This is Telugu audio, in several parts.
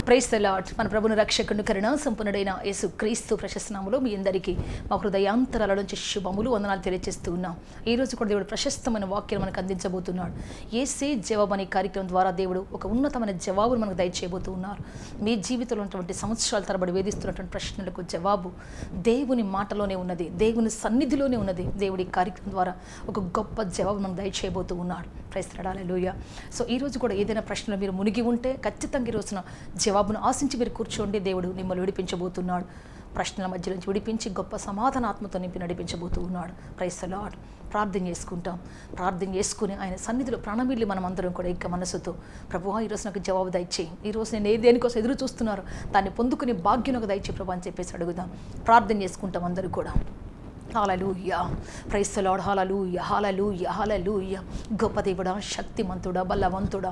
Praise the lord. మన ప్రభుని రక్షకుని కరుణ సంపన్నుడైన యేసు క్రీస్తు ప్రశస్త నామములో మీ అందరికీ మా హృదయాంతరాల నుంచి శుభములు వందనాలు తెలియజేస్తూ ఉన్నాం. ఈ రోజు కూడా దేవుడు ప్రశస్తమైన వాక్యం మనకు అందించబోతున్నాడు. యేసే జవాబు అనే కార్యక్రమం ద్వారా దేవుడు ఒక ఉన్నతమైన జవాబును మనకు దయచేయబోతూ ఉన్నారు. మీ జీవితంలో ఉన్నటువంటి సంవత్సరాల తరబడి వేధిస్తున్నటువంటి ప్రశ్నలకు జవాబు దేవుని మాటలోనే ఉన్నది, దేవుని సన్నిధిలోనే ఉన్నది. దేవుడి కార్యక్రమం ద్వారా ఒక గొప్ప జవాబు మనకు దయచేయబోతూ ఉన్నాడు. Praise the lord. Hallelujah. So ఈ రోజు కూడా ఏదైనా ప్రశ్నలు మీరు మునిగి ఉంటే ఖచ్చితంగా ఈ రోజున జవాబును ఆశించి మీరు కూర్చోండి. దేవుడు మిమ్మల్ని విడిపించబోతున్నాడు. ప్రశ్నల మధ్య నుంచి విడిపించి గొప్ప సమాధానాత్మతో నింపి నడిపించబోతూ ఉన్నాడు. Praise the lord. ప్రార్థన చేసుకుంటాం. ప్రార్థన చేసుకుని ఆయన సన్నిధిలో ప్రాణమిల్లి మనం అందరం కూడా ఇంకా మనసుతో ప్రభువా ఈరోజు నాకు జవాబు దయచేయి, ఈరోజు నేను దేనికోసం ఎదురు చూస్తున్నారు దాన్ని పొందుకునే భాగ్యం నాకు దయచేయి ప్రభు అని చెప్పేసి అడుగుదాం. ప్రార్థన చేసుకుంటాం అందరూ కూడా. Hallelujah. Praise the lord. Hallelujah, hallelujah, hallelujah. గొప్ప దేవుడా, శక్తిమంతుడా, బలవంతుడా,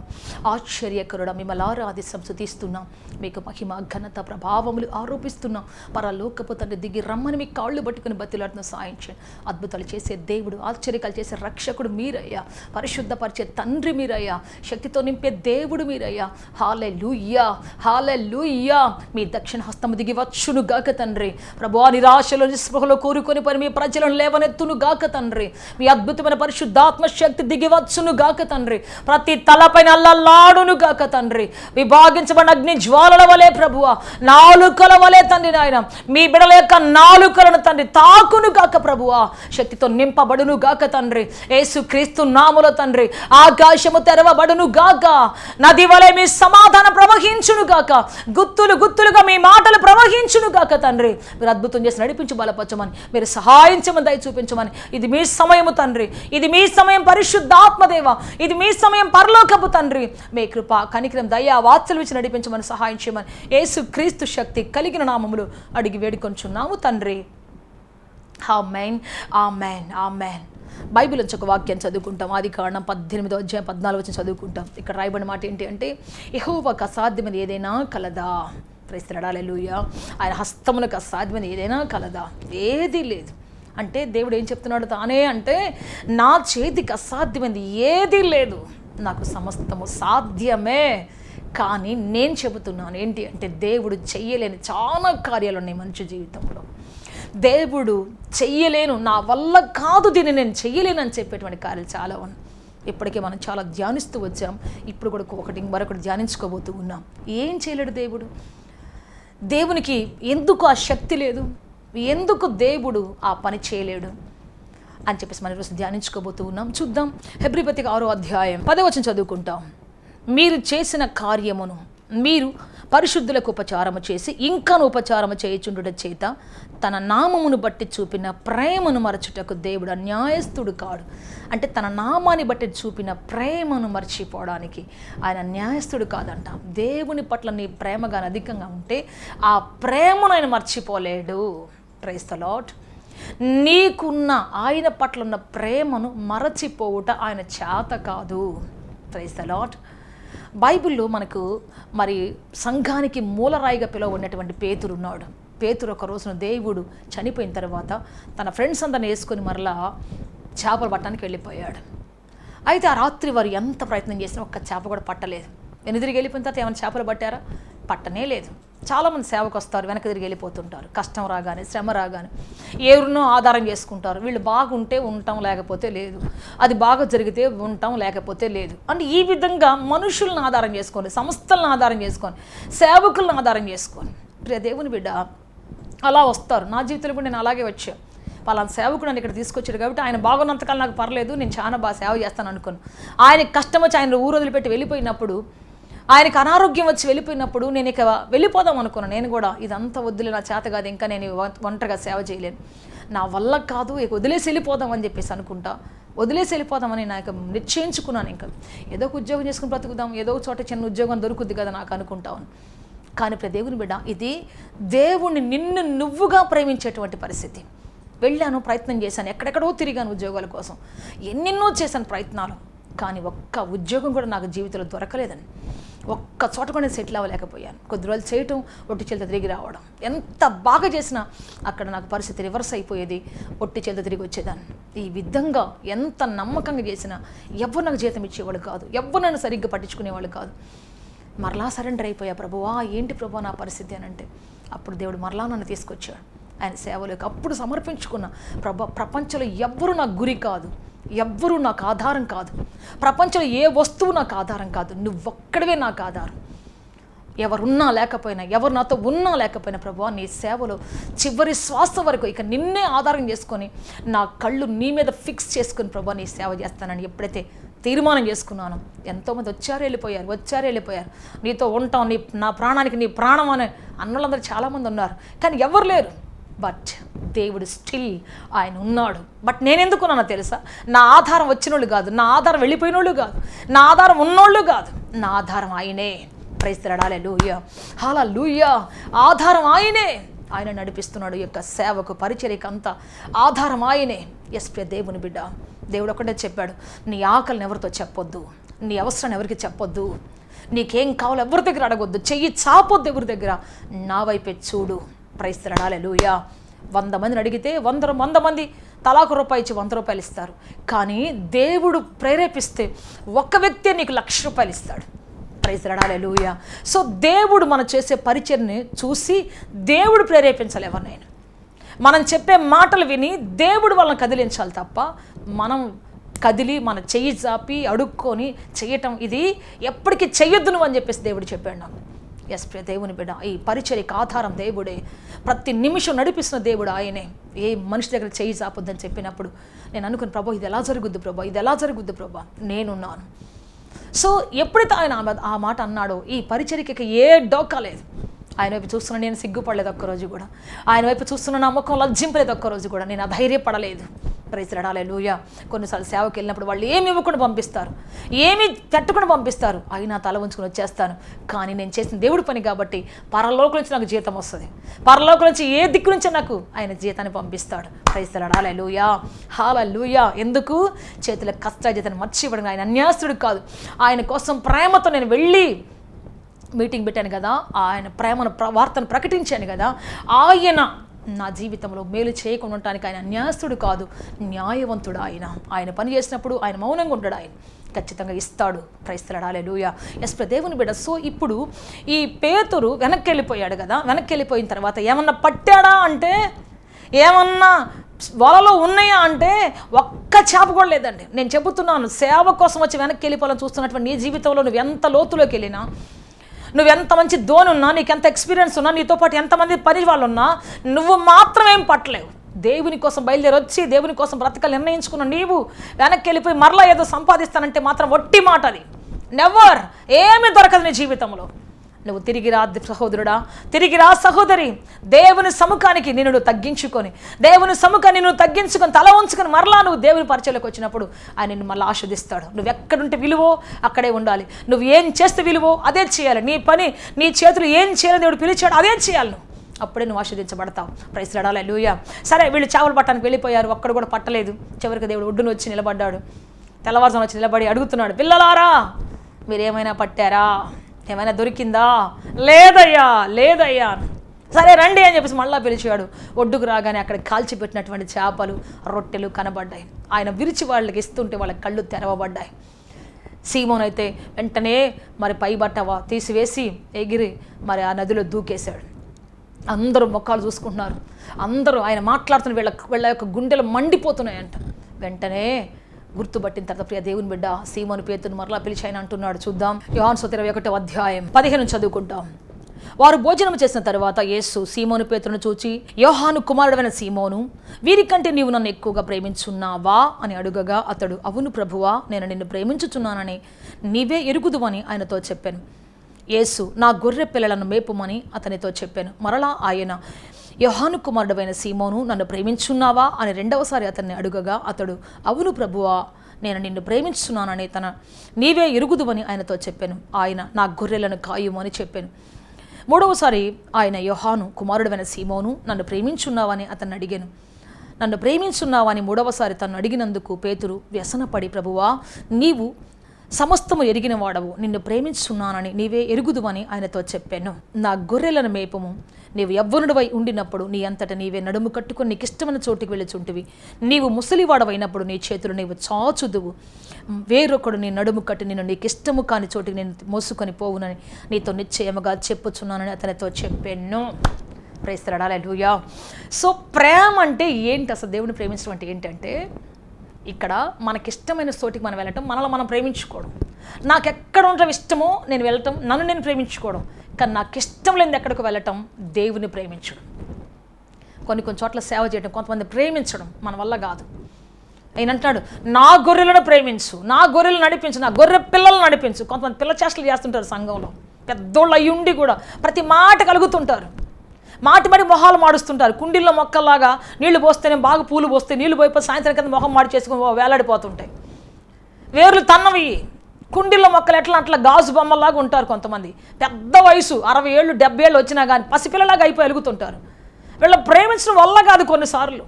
ఆశ్చర్యకరుడా, మిమ్మల్ని ఆరాధిస్తాం, స్తుతిస్తున్నాం. మీకు మహిమ ఘనత ప్రభావములు ఆరోపిస్తున్నాం. పరలోకపు తండ్రి దిగి రమ్మని మీ కాళ్ళు పట్టుకుని బతిలాడుతున్న సాయం చేయండి. అద్భుతాలు చేసే దేవుడు, ఆశ్చర్యకాలు చేసే రక్షకుడు మీరయ్యా, పరిశుద్ధపరిచే తండ్రి మీరయ్యా, శక్తితో నింపే దేవుడు మీరయ్యా. హల్లెలూయా, హల్లెలూయా. మీ దక్షిణ హస్తము దిగి వచ్చును గాక తండ్రి. ప్రభువా నిరాశలో నిస్పృహలో కోరుకొని పని మీ ప్రజలను లేవనెత్తును గాక తండ్రి. మీ అద్భుతమైన పరిశుద్ధాత్మ శక్తి దిగివచ్చును గాక తండ్రి. ప్రతి తలపైన అల్లలాడును గాక తండ్రి. విభాగించబడిన అగ్ని జ్వాలల వలె ప్రభువా, నాలుకల వలె తండ్రి నాయన మీ బిడల యొక్క నాలుకలను తండ్రి తాకును గాక ప్రభువా. శక్తితో నింపబడును గాక తండ్రి. యేసు క్రీస్తు నామములో తండ్రి ఆకాశము తెరవబడును గాక. నది వలె మీ సమాధానం ప్రవహించును గాక. గుత్తులు గుత్తులుగా మీ మాటలు ప్రవహించును గాక తండ్రి. మీరు అద్భుతం చేసి నడిపించి బలపరచమని, మీరు సహాయించమని, దయ చూపించమని. ఇది మీ సమయము తండ్రి, ఇది మీ సమయం పరిశుద్ధాత్మదేవ, ఇది మీ సమయం పరలోకపు తండ్రి. మీ కృప కనికరం దయ వాత్సల్యం ఇచ్చి నడిపించమని, సహాయం చేయమని యేసు క్రీస్తు శక్తి కలిగిన నామములు అడిగి వేడుకొంచున్నాము తండ్రి. ఆమేన్, ఆమేన్, ఆమేన్. బైబిల్ నుంచి ఒక వాక్యం చదువుకుంటాం. ఆదికాండం 18:14 చదువుకుంటాం. ఇక్కడ రాయబడిన మాట ఏంటి అంటే, యెహోవాకు అసాధ్యమైనది ఏదైనా కలదా? Praise the lord. హల్లెలూయా. ఆయన హస్తములకు అసాధ్యమైనది ఏదైనా కలదా? ఏదీ లేదు. అంటే దేవుడు ఏం చెప్తున్నాడు తానే అంటే, నా చేతికి అసాధ్యమైనది ఏదీ లేదు, నాకు సమస్తము సాధ్యమే. కానీ నేను చెబుతున్నాను ఏంటి అంటే, దేవుడు చెయ్యలేని చాలా కార్యాలు ఉన్నాయి మనిషి జీవితంలో. దేవుడు చెయ్యలేను, నా వల్ల కాదు, దీన్ని నేను చెయ్యలేను అని చెప్పేటువంటి కార్యాలు చాలా ఉన్నాయి. ఇప్పటికే మనం చాలా ధ్యానిస్తూ వచ్చాం. ఇప్పుడు కూడా మరొకటి ధ్యానించుకోబోతూ ఉన్నాం. ఏం చేయలేడు దేవుడు? దేవునికి ఎందుకు ఆ శక్తి లేదు? ఎందుకు దేవుడు ఆ పని చేయలేడు అని చెప్పేసి మనం ఈరోజు ధ్యానించుకోబోతూ ఉన్నాం. చూద్దాం. హెబ్రీ పత్రిక 6:10 చదువుకుంటాం. మీరు చేసిన కార్యమును మీరు పరిశుద్ధులకు ఉపచారము చేసి ఇంకాను ఉపచారము చేయుచుండుట చేత తన నామమును బట్టి చూపిన ప్రేమను మరచుటకు దేవుడు అన్యాయస్తుడు కాడు. అంటే తన నామాన్ని బట్టి చూపిన ప్రేమను మర్చిపోవడానికి ఆయన న్యాయస్తుడు కాదంట. దేవుని పట్ల నీ ప్రేమగా అధికంగా ఉంటే ఆ ప్రేమను ఆయన మర్చిపోలేడు. Praise the lord. నీకున్న ఆయన పట్ల ఉన్న ప్రేమను మరచిపోవుట ఆయన చేత కాదు. Praise the lord. బైబిల్లో మనకు మరి సంఘానికి మూలరాయిగా పిలువబడినటువంటి పేతురు ఉన్నాడు. పేతురు ఒక రోజున దేవుడు చనిపోయిన తర్వాత తన ఫ్రెండ్స్ అందరిని వేసుకొని మరలా చేపలు పట్టడానికి వెళ్ళిపోయాడు. అయితే ఆ రాత్రి వారు ఎంత ప్రయత్నం చేసినా ఒక్క చేప కూడా పట్టలేదు. వెనుదిరిగి వెళ్ళిపోయిన తర్వాత ఏమైనా చేపలు పట్టారా? పట్టనే లేదు. చాలామంది సేవకు వస్తారు, వెనక తిరిగి వెళ్ళిపోతుంటారు. కష్టం రాగానే, శ్రమ రాగానే ఎవరినో ఆధారం చేసుకుంటారు. వీళ్ళు బాగుంటే ఉంటాం, లేకపోతే లేదు. అది బాగా జరిగితే ఉంటాం, లేకపోతే లేదు. అంటే ఈ విధంగా మనుషులను ఆధారం చేసుకొని, సంస్థలను ఆధారం చేసుకొని, సేవకులను ఆధారం చేసుకొని, ప్రియ దేవుని బిడ్డ అలా వస్తారు. నా జీవితంలో కూడా నేను అలాగే వచ్చాను. వాళ్ళ సేవకుడు నన్ను ఇక్కడ తీసుకొచ్చాడు కాబట్టి ఆయన బాగున్నంతకాలం నాకు పర్లేదు, నేను చాలా బాగా సేవ చేస్తాను అనుకోను. ఆయనకి కష్టం వచ్చి ఆయన ఊరు వదిలిపెట్టి వెళ్ళిపోయినప్పుడు, ఆయనకు అనారోగ్యం వచ్చి వెళ్ళిపోయినప్పుడు నేను ఇక వెళ్ళిపోదాం అనుకున్నాను. నేను కూడా ఇదంతా వద్దులే, నా చేత కాదు, ఇంకా నేను ఒంటరిగా సేవ చేయలేను, నా వల్ల కాదు, ఇక వదిలేసి వెళ్ళిపోదాం అని చెప్పేసి అనుకుంటా. వదిలేసి వెళ్ళిపోదామని నాకు నిశ్చయించుకున్నాను. ఇంకా ఏదో ఒక ఉద్యోగం చేసుకుని బ్రతుకుదాం, ఏదో ఒక చోట చిన్న ఉద్యోగం దొరుకుద్ది కదా నాకు అనుకుంటాను. కానీ ఇప్పుడు దేవుని బిడ్డ, ఇది దేవుణ్ణి నిన్ను నువ్వుగా ప్రేమించేటువంటి పరిస్థితి. వెళ్ళాను, ప్రయత్నం చేశాను, ఎక్కడెక్కడో తిరిగాను ఉద్యోగాల కోసం, ఎన్నెన్నో చేశాను ప్రయత్నాలు. కానీ ఒక్క ఉద్యోగం కూడా నాకు జీవితంలో దొరకలేదని, ఒక్క చోట కూడా సెటిల్ అవ్వలేకపోయాను. కొద్ది రోజులు చేయటం, ఒట్టి చేతితో తిరిగి రావడం, ఎంత బాగా చేసినా అక్కడ నాకు పరిస్థితి రివర్స్ అయిపోయేది, ఒట్టి చేతితో తిరిగి వచ్చేదాన్ని. ఈ విధంగా ఎంత నమ్మకంగా చేసినా ఎవరు నాకు జీతం ఇచ్చేవాళ్ళు కాదు, ఎవరు నన్ను సరిగ్గా పట్టించుకునేవాళ్ళు కాదు. మరలా సరెండర్ అయిపోయా, ప్రభువా ఏంటి ప్రభువా నా పరిస్థితి అని అంటే, అప్పుడు దేవుడు మరలా నన్ను తీసుకొచ్చాడు ఆయన సేవలోకి. అప్పుడు సమర్పించుకున్న, ప్రపంచంలో ఎవ్వరూ నాకు గురి కాదు, ఎవ్వరూ నాకు ఆధారం కాదు, ప్రపంచంలో ఏ వస్తువు నాకు ఆధారం కాదు, నువ్వొక్కడివే నాకు ఆధారం. ఎవరున్నా లేకపోయినా, ఎవరు నాతో ఉన్నా లేకపోయినా ప్రభువా నీ సేవలో చివరి శ్వాస వరకు ఇక నిన్నే ఆధారం చేసుకొని నా కళ్ళు నీ మీద ఫిక్స్ చేసుకుని ప్రభువా నీ సేవ చేస్తానని ఎప్పుడైతే తీర్మానం చేసుకున్నాను, ఎంతోమంది వచ్చారు వెళ్ళిపోయారు, నీతో ఉంటాం, నా ప్రాణానికి నీ ప్రాణం అనే అన్నోళ్ళందరూ చాలామంది ఉన్నారు, కానీ ఎవరు లేరు. బట్ దేవుడు స్టిల్ ఆయన ఉన్నాడు. బట్ నేను ఎందుకున్నానో తెలుసా? నా ఆధారం వచ్చినోళ్ళు కాదు, నా ఆధారం వెళ్ళిపోయినోళ్ళు కాదు, నా ఆధారం ఉన్నోళ్ళు కాదు, నా ఆధారం ఆయనే. ప్రైజ్ లార్డ్, హల్లెలూయా, హల్లెలూయా. ఆధారం ఆయనే. ఆయన నడిపిస్తున్నాడు ఈ యొక్క సేవకు, పరిచర్యకు అంతా ఆధారం ఆయనే. ఎస్ ప్రియ దేవుని బిడ్డ, దేవుడు ఒకటే చెప్పాడు, నీ ఆకలిని ఎవరితో చెప్పొద్దు, నీ అవసరాన్ని ఎవరికి చెప్పొద్దు, నీకేం కావాలో ఎవరి దగ్గర అడగొద్దు, చెయ్యి చాపొద్దు ఎవరి దగ్గర, నా వైపే చూడు. ప్రైజ్ లార్డ్, హల్లెలూయా. 100 మందిని అడిగితే 100 మంది తలాకు రూపాయి ఇచ్చి 100 రూపాయలు ఇస్తారు, కానీ దేవుడు ప్రేరేపిస్తే ఒక్క వ్యక్తే నీకు ₹1,00,000 ఇస్తాడు. Praise Lord, hallelujah. సో దేవుడు మనం చేసే పరిచర్ని చూసి దేవుడు ప్రేరేపించాలి ఎవరినైనా. మనం చెప్పే మాటలు విని దేవుడు వాళ్ళని కదిలించాలి తప్ప, మనం కదిలి మన చెయ్యి చాపి అడుక్కొని చేయటం ఇది ఎప్పటికీ చెయ్యొద్దు నువ్వు అని చెప్పేసి దేవుడు చెప్పాడు నాకు. ఎస్ ప్రియ దేవుని బిడ్డ, ఈ పరిచర్యకు ఆధారం దేవుడే, ప్రతి నిమిషం నడిపిస్తున్న దేవుడు ఆయనే. ఏ మనిషి దగ్గర చెయ్యి చాపొద్దని చెప్పినప్పుడు నేను అనుకుని, ప్రభా ఇది ఎలా జరుగుద్ది ప్రభా, నేనున్నాను. సో ఎప్పుడైతే ఆయన ఆ మాట అన్నాడో ఈ పరిచర్యకి ఏ డోకా లేదు. ఆయన వైపు చూస్తున్నా నేను సిగ్గుపడలేదు ఒక్కరోజు కూడా, ఆయన వైపు చూస్తున్న నా ముఖం లజ్జింపలేదు ఒక్కరోజు కూడా, నేను అధైర్యపడలేదు. ప్రైజ్ లార్డ్, హల్లెలూయా. కొన్నిసార్లు సేవకి వెళ్ళినప్పుడు వాళ్ళు ఏమి ఇవ్వకుండా పంపిస్తారు, ఏమి పెట్టకుండా పంపిస్తారు, అయినా తల ఉంచుకొని వచ్చేస్తాను. కానీ నేను చేసిన దేవుడి పని కాబట్టి పరలోకం నుంచి నాకు జీతం వస్తుంది, పరలోకం నుంచి ఏ దిక్కు నుంచి నాకు ఆయన జీతాన్ని పంపిస్తాడు. ప్రైజ్ లార్డ్, హల్లెలూయా, హల్లెలూయా. ఎందుకు? చేతుల కష్టాజీతాన్ని మర్చిపోవడం. ఆయన అన్యాస్తుడు కాదు, ఆయన కోసం ప్రేమతో నేను వెళ్ళి మీటింగ్ పెట్టాను కదా, ఆయన ప్రేమను వార్తను ప్రకటించాను కదా, ఆయన నా జీవితంలో మేలు చేయకుండా ఉండటానికి ఆయన అన్యాయస్తుడు కాదు, న్యాయవంతుడు. ఆయన పని చేసినప్పుడు ఆయన మౌనంగా ఉంటాడు, ఆయన ఖచ్చితంగా ఇస్తాడు. Praise Lord, hallelujah. ఎస్ ప్రియ దేవుని బిడ్డ, సో ఇప్పుడు ఈ పేతురు వెనక్కి వెళ్ళిపోయాడు కదా, వెనక్కి వెళ్ళిపోయిన తర్వాత ఏమన్నా పట్టాడా అంటే, ఏమన్నా వలలో ఉన్నాయా అంటే ఒక్క చేప కూడా లేదండి. నేను చెబుతున్నాను, సేవ కోసం వచ్చి వెనక్కి వెళ్ళిపోవాలని చూస్తున్నటువంటి నీ జీవితంలో నువ్వు ఎంత లోతులోకి వెళ్ళినా, నువ్వెంత మంచి ధోని ఉన్నా, నీకు ఎంత ఎక్స్పీరియన్స్ ఉన్నా, నీతో పాటు ఎంతమంది పని వాళ్ళు ఉన్నా, నువ్వు మాత్రం ఏం పట్టలేవు. దేవుని కోసం బయలుదేరి వచ్చి దేవుని కోసం బ్రతకాలి నిర్ణయించుకున్న నీవు వెనక్కి వెళ్ళిపోయి మరలా ఏదో సంపాదిస్తానంటే మాత్రం వట్టి మాట అది. నెవర్, ఏమీ దొరకదు నీ జీవితంలో. నువ్వు తిరిగి రా సహోదరుడా, తిరిగి రా సహోదరి, దేవుని సముఖానికి నిన్ను తగ్గించుకొని, దేవుని సముఖాన్ని నిన్ను తగ్గించుకొని తల ఉంచుకొని మరలా నువ్వు దేవుని పరిచయలోకి వచ్చినప్పుడు ఆయన నిన్ను మళ్ళీ ఆస్వాదిస్తాడు. నువ్వు ఎక్కడుంటే విలువో అక్కడే ఉండాలి, నువ్వు ఏం చేస్తే విలువో అదే చేయాలి, నీ పని నీ చేతులు ఏం చేయాలని దేవుడు పిలిచాడు అదే చేయాలి నువ్వు, అప్పుడే నువ్వు ఆస్వాదించబడతావు. ప్రైజ్ లార్డ్, హల్లెలూయా. సరే, వీళ్ళు చేపలు పట్టడానికి వెళ్ళిపోయారు, ఒక్కడు కూడా పట్టలేదు. చివరికి దేవుడు ఒడ్డును వచ్చి నిలబడ్డాడు, తెల్లవారుజామున వచ్చి నిలబడి అడుగుతున్నాడు, పిల్లలారా మీరేమైనా పట్టారా, ఏమైనా దొరికిందా? లేదయ్యా. సరే రండి అని చెప్పేసి మళ్ళీ పిలిచాడు. ఒడ్డుకు రాగానే అక్కడ కాల్చిపెట్టినటువంటి చేపలు, రొట్టెలు కనబడ్డాయి. ఆయన విరిచి వాళ్ళకి ఇస్తుంటే వాళ్ళ కళ్ళు తెరవబడ్డాయి. సీమోన్ అయితే వెంటనే మరి పై బట్ట తీసివేసి ఎగిరి మరి ఆ నదిలో దూకేశాడు. అందరూ ముఖాలు చూసుకుంటున్నారు, అందరూ ఆయన మాట్లాడుతున్న వీళ్ళ యొక్క గుండెలు మండిపోతున్నాయంట. వెంటనే గుర్తుపట్టిన తర్వాత ప్రియ దేవుని బిడ్డ సీమోను పేతురును మరలా పిలిచి ఆయన అంటున్నాడు. చూద్దాం, యోహాను సువార్త 21వ అధ్యాయం 15 చదువుకుంటాం. వారు భోజనం చేసిన తర్వాత యేసు సీమోను పేతురును చూచి, యోహాను కుమారుడైన సీమోను, వీరికంటే నీవు నన్ను ఎక్కువగా ప్రేమించున్నావా అని అడుగగా అతడు, అవును ప్రభువా, నేను నిన్ను ప్రేమించుచున్నానని నీవే ఎరుగుదువని ఆయనతో చెప్పాను. యేసు, నా గొర్రె పిల్లలను మేపుమని అతనితో చెప్పాను. మరలా ఆయన, యోహాను కుమారుడైన సీమోను, నన్ను ప్రేమించున్నావా అని రెండవసారి అతన్ని అడుగగా అతడు, అవును ప్రభువా, నేను నిన్ను ప్రేమించున్నానని నీవే ఎరుగుదువని ఆయనతో చెప్పాను. ఆయన, నా గొర్రెలను కాయుమని చెప్పాను. మూడవసారి ఆయన, యోహాను కుమారుడైన సీమోను, నన్ను ప్రేమించున్నావని అతన్ని అడిగాను. నన్ను ప్రేమించున్నావని మూడవసారి తను అడిగినందుకు పేతురు వ్యసనపడి, ప్రభువా, నీవు సమస్తము ఎరిగిన వాడవు, నిన్ను ప్రేమించున్నానని నీవే ఎరుగుదువని ఆయనతో చెప్పాను. నా గొర్రెలను మేపము. నీవు యవ్వనుడివై ఉండినప్పుడు నీ అంతట నీవే నడుము కట్టుకొని నీకు ఇష్టమైన చోటికి వెళ్ళుచుంటివి. నీవు ముసలివాడవైనప్పుడు నీ చేతులు నీవు చాచుదువు. వేరొకడు నీ నడుము కట్టి నేను నీకు ఇష్టము కాని చోటికి నేను మోసుకొని పోవునని నీతో నిశ్చయముగా చెప్పుచున్నానని అతనితో చెప్పాను. Praise the lord. Hallelujah. So ప్రేమ అంటే ఏంటి, అసలు దేవుని ప్రేమించడం అంటే ఏంటంటే, ఇక్కడ మనకిష్టమైన చోటికి మనం వెళ్ళటం, మనలో మనం ప్రేమించుకోవడం. నాకు ఎక్కడ ఉండటం ఇష్టమో నేను వెళ్ళటం, నన్ను నేను ప్రేమించుకోవడం. కానీ నాకు ఇష్టం లేనిది ఎక్కడికి వెళ్ళటం, దేవుని ప్రేమించడం. కొన్ని చోట్ల సేవ చేయడం, కొంతమంది ప్రేమించడం మన వల్ల కాదు. ఆయన అంటాడు, నా గొర్రెలను ప్రేమించు, నా గొర్రెలు నడిపించు, నా గొర్రె పిల్లలను నడిపించు. కొంతమంది పిల్ల చేష్టలు చేస్తుంటారు సంఘంలో, పెద్దోళ్ళు అయ్యుండి కూడా ప్రతి మాట కలుగుతుంటారు, మాటి మొహాలు మాడుస్తుంటారు. కుండీల్లో మొక్కల్లాగా నీళ్లు పోస్తేనే బాగా పూలు పోస్తే నీళ్లు పోయిపోయి సాయంత్రం కింద మొహం మాడి చేసుకుని వేలాడిపోతుంటాయి. వేర్లు తన్నవి. కుండీల్లో మొక్కలు అట్లా గాజు బొమ్మల్లాగా ఉంటారు. కొంతమంది పెద్ద వయసు 60 ఏళ్ళు 70 ఏళ్ళు వచ్చినా కానీ పసిపిల్లలాగా అయిపోయి వెలుగుతుంటారు. వీళ్ళ ప్రేమించడం వల్ల కాదు, కొన్నిసార్లు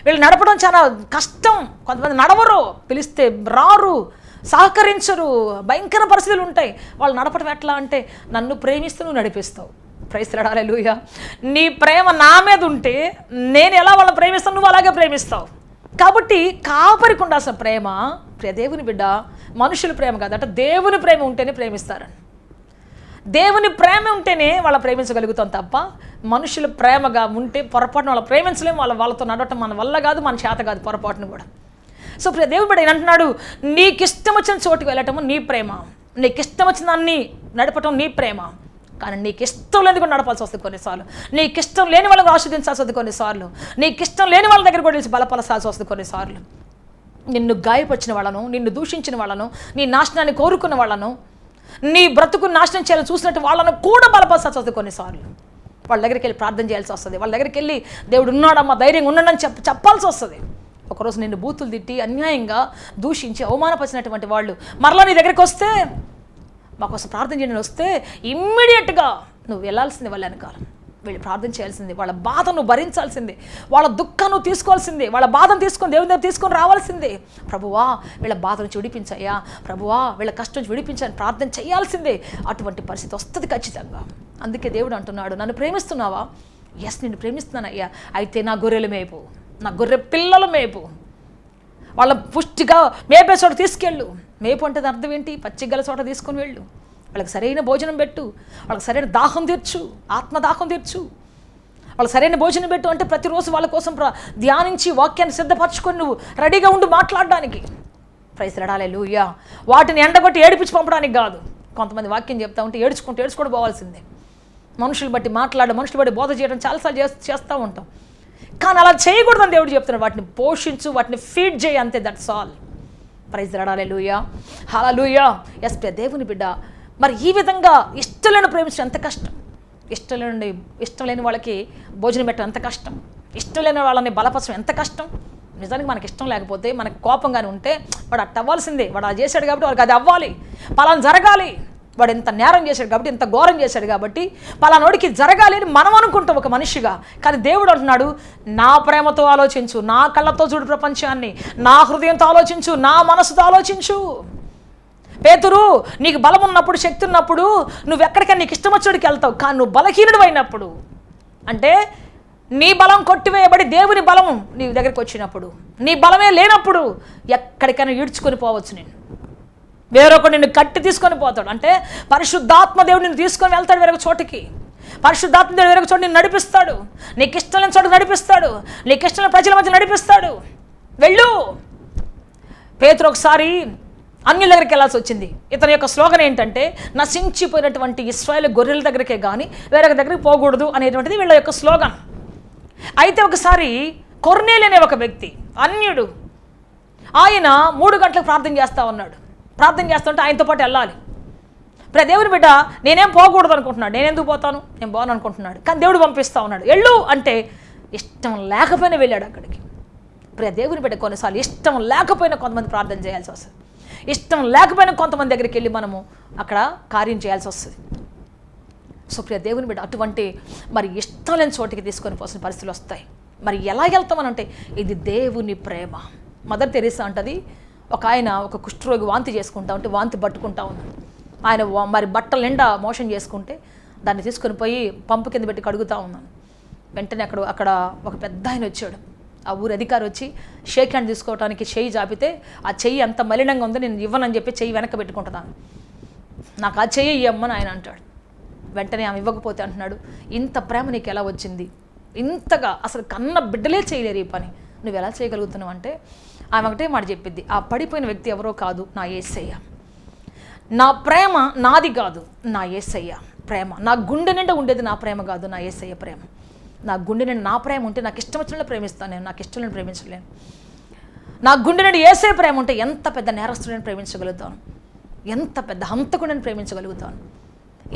వీళ్ళు నడపడం చాలా కష్టం. కొంతమంది నడవరు, పిలిస్తే రారు, సహకరించరు, భయంకర పరిస్థితులు ఉంటాయి. వాళ్ళు నడపడం ఎట్లా అంటే, నన్ను ప్రేమిస్తూ నువ్వు నడిపిస్తావు. Praise the lord. హల్లెలూయా. నీ ప్రేమ నా మీద ఉంటే నేను ఎలా వాళ్ళని ప్రేమిస్తాను, నువ్వు అలాగే ప్రేమిస్తావు. కాబట్టి కాపరికి ఉండాల్సిన ప్రేమ, దేవుని బిడ్డ, మనుషుల ప్రేమ కాదట, దేవుని ప్రేమ ఉంటేనే ప్రేమిస్తారని. దేవుని ప్రేమ ఉంటేనే వాళ్ళ ప్రేమించగలుగుతాం తప్ప మనుషుల ప్రేమగా ఉంటే పొరపాటున వాళ్ళ ప్రేమించలేము. వాళ్ళతో నడవటం మన వల్ల కాదు, మన చేత కాదు పొరపాటును కూడా. సో దేవుని బిడ్డ అంటున్నాడు, నీకు ఇష్టం వచ్చిన చోటుకు వెళ్ళటము నీ ప్రేమ, నీకు ఇష్టం వచ్చిన దాన్ని నడపటం నీ ప్రేమ. కానీ నీకు ఇష్టం లేని కూడా నడపాల్సి వస్తుంది కొన్నిసార్లు. నీకు ఇష్టం లేని వాళ్ళని ఆస్వాదించాల్సి వస్తుంది కొన్నిసార్లు. నీకు ఇష్టం లేని వాళ్ళ దగ్గర కూడా బలపరచాల్సి వస్తుంది కొన్నిసార్లు. నిన్ను గాయపరిచిన వాళ్ళను, నిన్ను దూషించిన వాళ్ళను, నీ నాశనాన్ని కోరుకున్న వాళ్ళను, నీ బ్రతుకుని నాశనం చేయాలని చూసినట్టు వాళ్ళను కూడా బలపరచాల్సి వస్తుంది కొన్నిసార్లు. వాళ్ళ దగ్గరికి వెళ్ళి ప్రార్థన చేయాల్సి వస్తుంది. వాళ్ళ దగ్గరికి వెళ్ళి దేవుడు ఉన్నాడమ్మా, ధైర్యంగా ఉన్నాడని చెప్పాల్సి వస్తుంది. ఒకరోజు నిన్ను బూతులు తిట్టి అన్యాయంగా దూషించి అవమానపరిచినటువంటి వాళ్ళు మరలా నీ దగ్గరికి వస్తే, మాకోసం ప్రార్థన చేయని వస్తే ఇమ్మీడియట్గా నువ్వు వెళ్ళాల్సింది వాళ్ళ వెనకాల వెళ్ళి ప్రార్థన చేయాల్సింది. వాళ్ళ బాధను భరించాల్సిందే, వాళ్ళ దుఃఖాన్ని తీసుకోవాల్సిందే, వాళ్ళ బాధను తీసుకొని దేవుని దగ్గర తీసుకొని రావాల్సిందే. ప్రభువా వీళ్ళ బాధ నుంచి విడిపించయ్యా, ప్రభువా వీళ్ళ కష్టం నుంచి విడిపించని ప్రార్థన చేయాల్సిందే. అటువంటి పరిస్థితి వస్తుంది ఖచ్చితంగా. అందుకే దేవుడు అంటున్నాడు, నన్ను ప్రేమిస్తున్నావా? ఎస్, నిన్ను ప్రేమిస్తున్నానయ్యా. అయితే నా గొర్రెలు మేపు, నా గొర్రె పిల్లలు మేపు, వాళ్ళ పుష్టిగా మేపే చోట తీసుకెళ్ళు. మేపు అంటే అర్థం ఏంటి? పచ్చిగల చోట తీసుకొని వెళ్ళు, వాళ్ళకి సరైన భోజనం పెట్టు, వాళ్ళకి సరైన దాహం తీర్చు, ఆత్మదాహం తీర్చు. వాళ్ళకి సరైన భోజనం పెట్టు అంటే ప్రతిరోజు వాళ్ళ కోసం ధ్యానించి వాక్యాన్ని సిద్ధపరచుకొని నువ్వు రెడీగా ఉండి మాట్లాడడానికి. Praise the lord. హల్లెలూయా. వాటిని ఎండగొట్టి ఏడిపించి పంపడానికి కాదు. కొంతమంది వాక్యం చెప్తా ఉంటే ఏడ్చుకుంటూ పోవాల్సిందే. మనుషులు బట్టి మాట్లాడడం, మనుషులు బట్టి బోధ చేయడం చాలాసార్లు చేస్తూ ఉంటాం. కానీ అలా చేయకూడదని దేవుడు చెప్తున్నాడు. వాటిని పోషించు, వాటిని ఫీడ్ చేయి, అంతే. That's all. Praise the lord. Hallelujah. Hallelujah. Yes దేవుని బిడ్డ, మరి ఈ విధంగా ఇష్టం లేని ప్రేమించడం ఎంత కష్టం. ఇష్టం లేని వాళ్ళకి భోజనం పెట్టడం ఎంత కష్టం. ఇష్టం లేని వాళ్ళని బలపరచడం ఎంత కష్టం. నిజానికి మనకి ఇష్టం లేకపోతే, మనకు కోపంగానే ఉంటే, వాడు అట్ట అవ్వాల్సిందే, వాడు అది చేశాడు కాబట్టి వాడికి అది అవ్వాలి, పలానా జరగాలి, వాడు ఎంత నేరం చేశాడు కాబట్టి, ఎంత ఘోరం చేశాడు కాబట్టి పలానోడికి జరగాలి అని మనం అనుకుంటాం ఒక మనిషిగా. కానీ దేవుడు అంటున్నాడు, నా ప్రేమతో ఆలోచించు, నా కళ్ళతో చూడు ప్రపంచాన్ని, నా హృదయంతో ఆలోచించు, నా మనసుతో ఆలోచించు. పేతురు, నీకు బలం ఉన్నప్పుడు, శక్తి ఉన్నప్పుడు నువ్వు ఎక్కడికైనా నీకు ఇష్టం వచ్చేడికి వెళ్తావు. కానీ నువ్వు బలహీనుడు అయినప్పుడు, అంటే నీ బలం కొట్టివేయబడి దేవుని బలం నీ దగ్గరికి వచ్చినప్పుడు, నీ బలమే లేనప్పుడు ఎక్కడికైనా ఈడ్చుకొని పోవచ్చు. నేను వేరొకడు నిన్ను కట్టి తీసుకొని పోతాడు. అంటే పరిశుద్ధాత్మ దేవుడు నిన్ను తీసుకొని వెళ్తాడు వేరొక చోటికి. పరిశుద్ధాత్మ దేవుడు వేరొక చోటు నిన్ను నడిపిస్తాడు. నీకు ఇష్టం లేని చోటు నడిపిస్తాడు, నీకు ఇష్టం లేని ప్రజల మధ్య నడిపిస్తాడు. వెళ్ళు. పేతురు ఒకసారి అన్యుల దగ్గరికి వెళ్ళాల్సి వచ్చింది. ఇతని యొక్క స్లోగన్ ఏంటంటే, నశించిపోయినటువంటి ఇశ్రాయేలు గొర్రెల దగ్గరికే కానీ వేరొక దగ్గరికి పోకూడదు అనేటువంటిది వీళ్ళ యొక్క స్లోగన్. అయితే ఒకసారి కొర్నేలి అనే ఒక వ్యక్తి, అన్యుడు, ఆయన 3 గంటలకు ప్రార్థన చేస్తూ ఉన్నాడు. ప్రార్థన చేస్తుంటే ఆయనతో పాటు వెళ్ళాలి. దేవుని బిడ్డ, నేనేం పోకూడదు అనుకుంటున్నాడు. నేను ఎందుకు పోతాను, నేను పోను అనుకుంటున్నాడు. కానీ దేవుడు పంపిస్తూ ఉన్నాడు. వెళ్ళు అంటే ఇష్టం లేకపోయినా వెళ్ళాడు అక్కడికి. దేవుని బిడ్డ, కొన్నిసార్లు ఇష్టం లేకపోయినా కొంతమంది ప్రార్థన చేయాల్సి వస్తుంది. ఇష్టం లేకపోయినా కొంతమంది దగ్గరికి వెళ్ళి మనము అక్కడ కార్యం చేయాల్సి వస్తుంది. సో దేవుని బిడ్డ, అటువంటి మరి ఇష్టం లేని చోటికి తీసుకొని పోసిన పరిస్థితులు వస్తాయి. మరి ఎలా వెళ్తామనంటే, ఇది దేవుని ప్రేమ. మదర్ తెరీసా అంటది, ఒక కుష్ఠరోగి వాంతి చేసుకుంటా ఉంటే వాంతి పట్టుకుంటా ఉన్నాడు. ఆయన మరి బట్టల నిండా మోషన్ చేసుకుంటే దాన్ని తీసుకొని పోయి పంపు కింద పెట్టి కడుగుతూ ఉన్నాను. వెంటనే అక్కడ ఒక పెద్ద ఆయన వచ్చాడు. ఆ ఊరి అధికారి వచ్చి షేక్ హ్యాండ్ తీసుకోవడానికి చెయ్యి చాపితే ఆ చెయ్యి అంత మలినంగా ఉందో నేను ఇవ్వనని చెప్పి చెయ్యి వెనక పెట్టుకుంటున్నాను. నాకు ఆ చెయ్యి ఇవ్వమని ఆయన అంటాడు. వెంటనే ఆమె ఇవ్వకపోతే అంటున్నాడు, ఇంత ప్రేమ నీకు ఎలా వచ్చింది? ఇంతగా అసలు కన్న బిడ్డలే చేయలేరు ఈ పని, నువ్వు ఎలా చేయగలుగుతున్నావు అంటే ఆమె ఒకటే మాట చెప్పిద్ది, ఆ పడిపోయిన వ్యక్తి ఎవరో కాదు, నా యేసయ్య. నా ప్రేమ నాది కాదు, నా యేసయ్య ప్రేమ. నా గుండె నిండా ఉండేది నా ప్రేమ కాదు, నా యేసయ్య ప్రేమ. నా గుండె నిండా నా ప్రేమ ఉంటే నాకు ఇష్టం వచ్చినట్లు ప్రేమిస్తాను, నేను నాకు ఇష్టం లేని ప్రేమించలేను. నా గుండె నిండా యేసయ్య ప్రేమ ఉంటే ఎంత పెద్ద నేరస్తుడిని ప్రేమించగలుగుతాను, ఎంత పెద్ద హంతకుడిని ప్రేమించగలుగుతాను,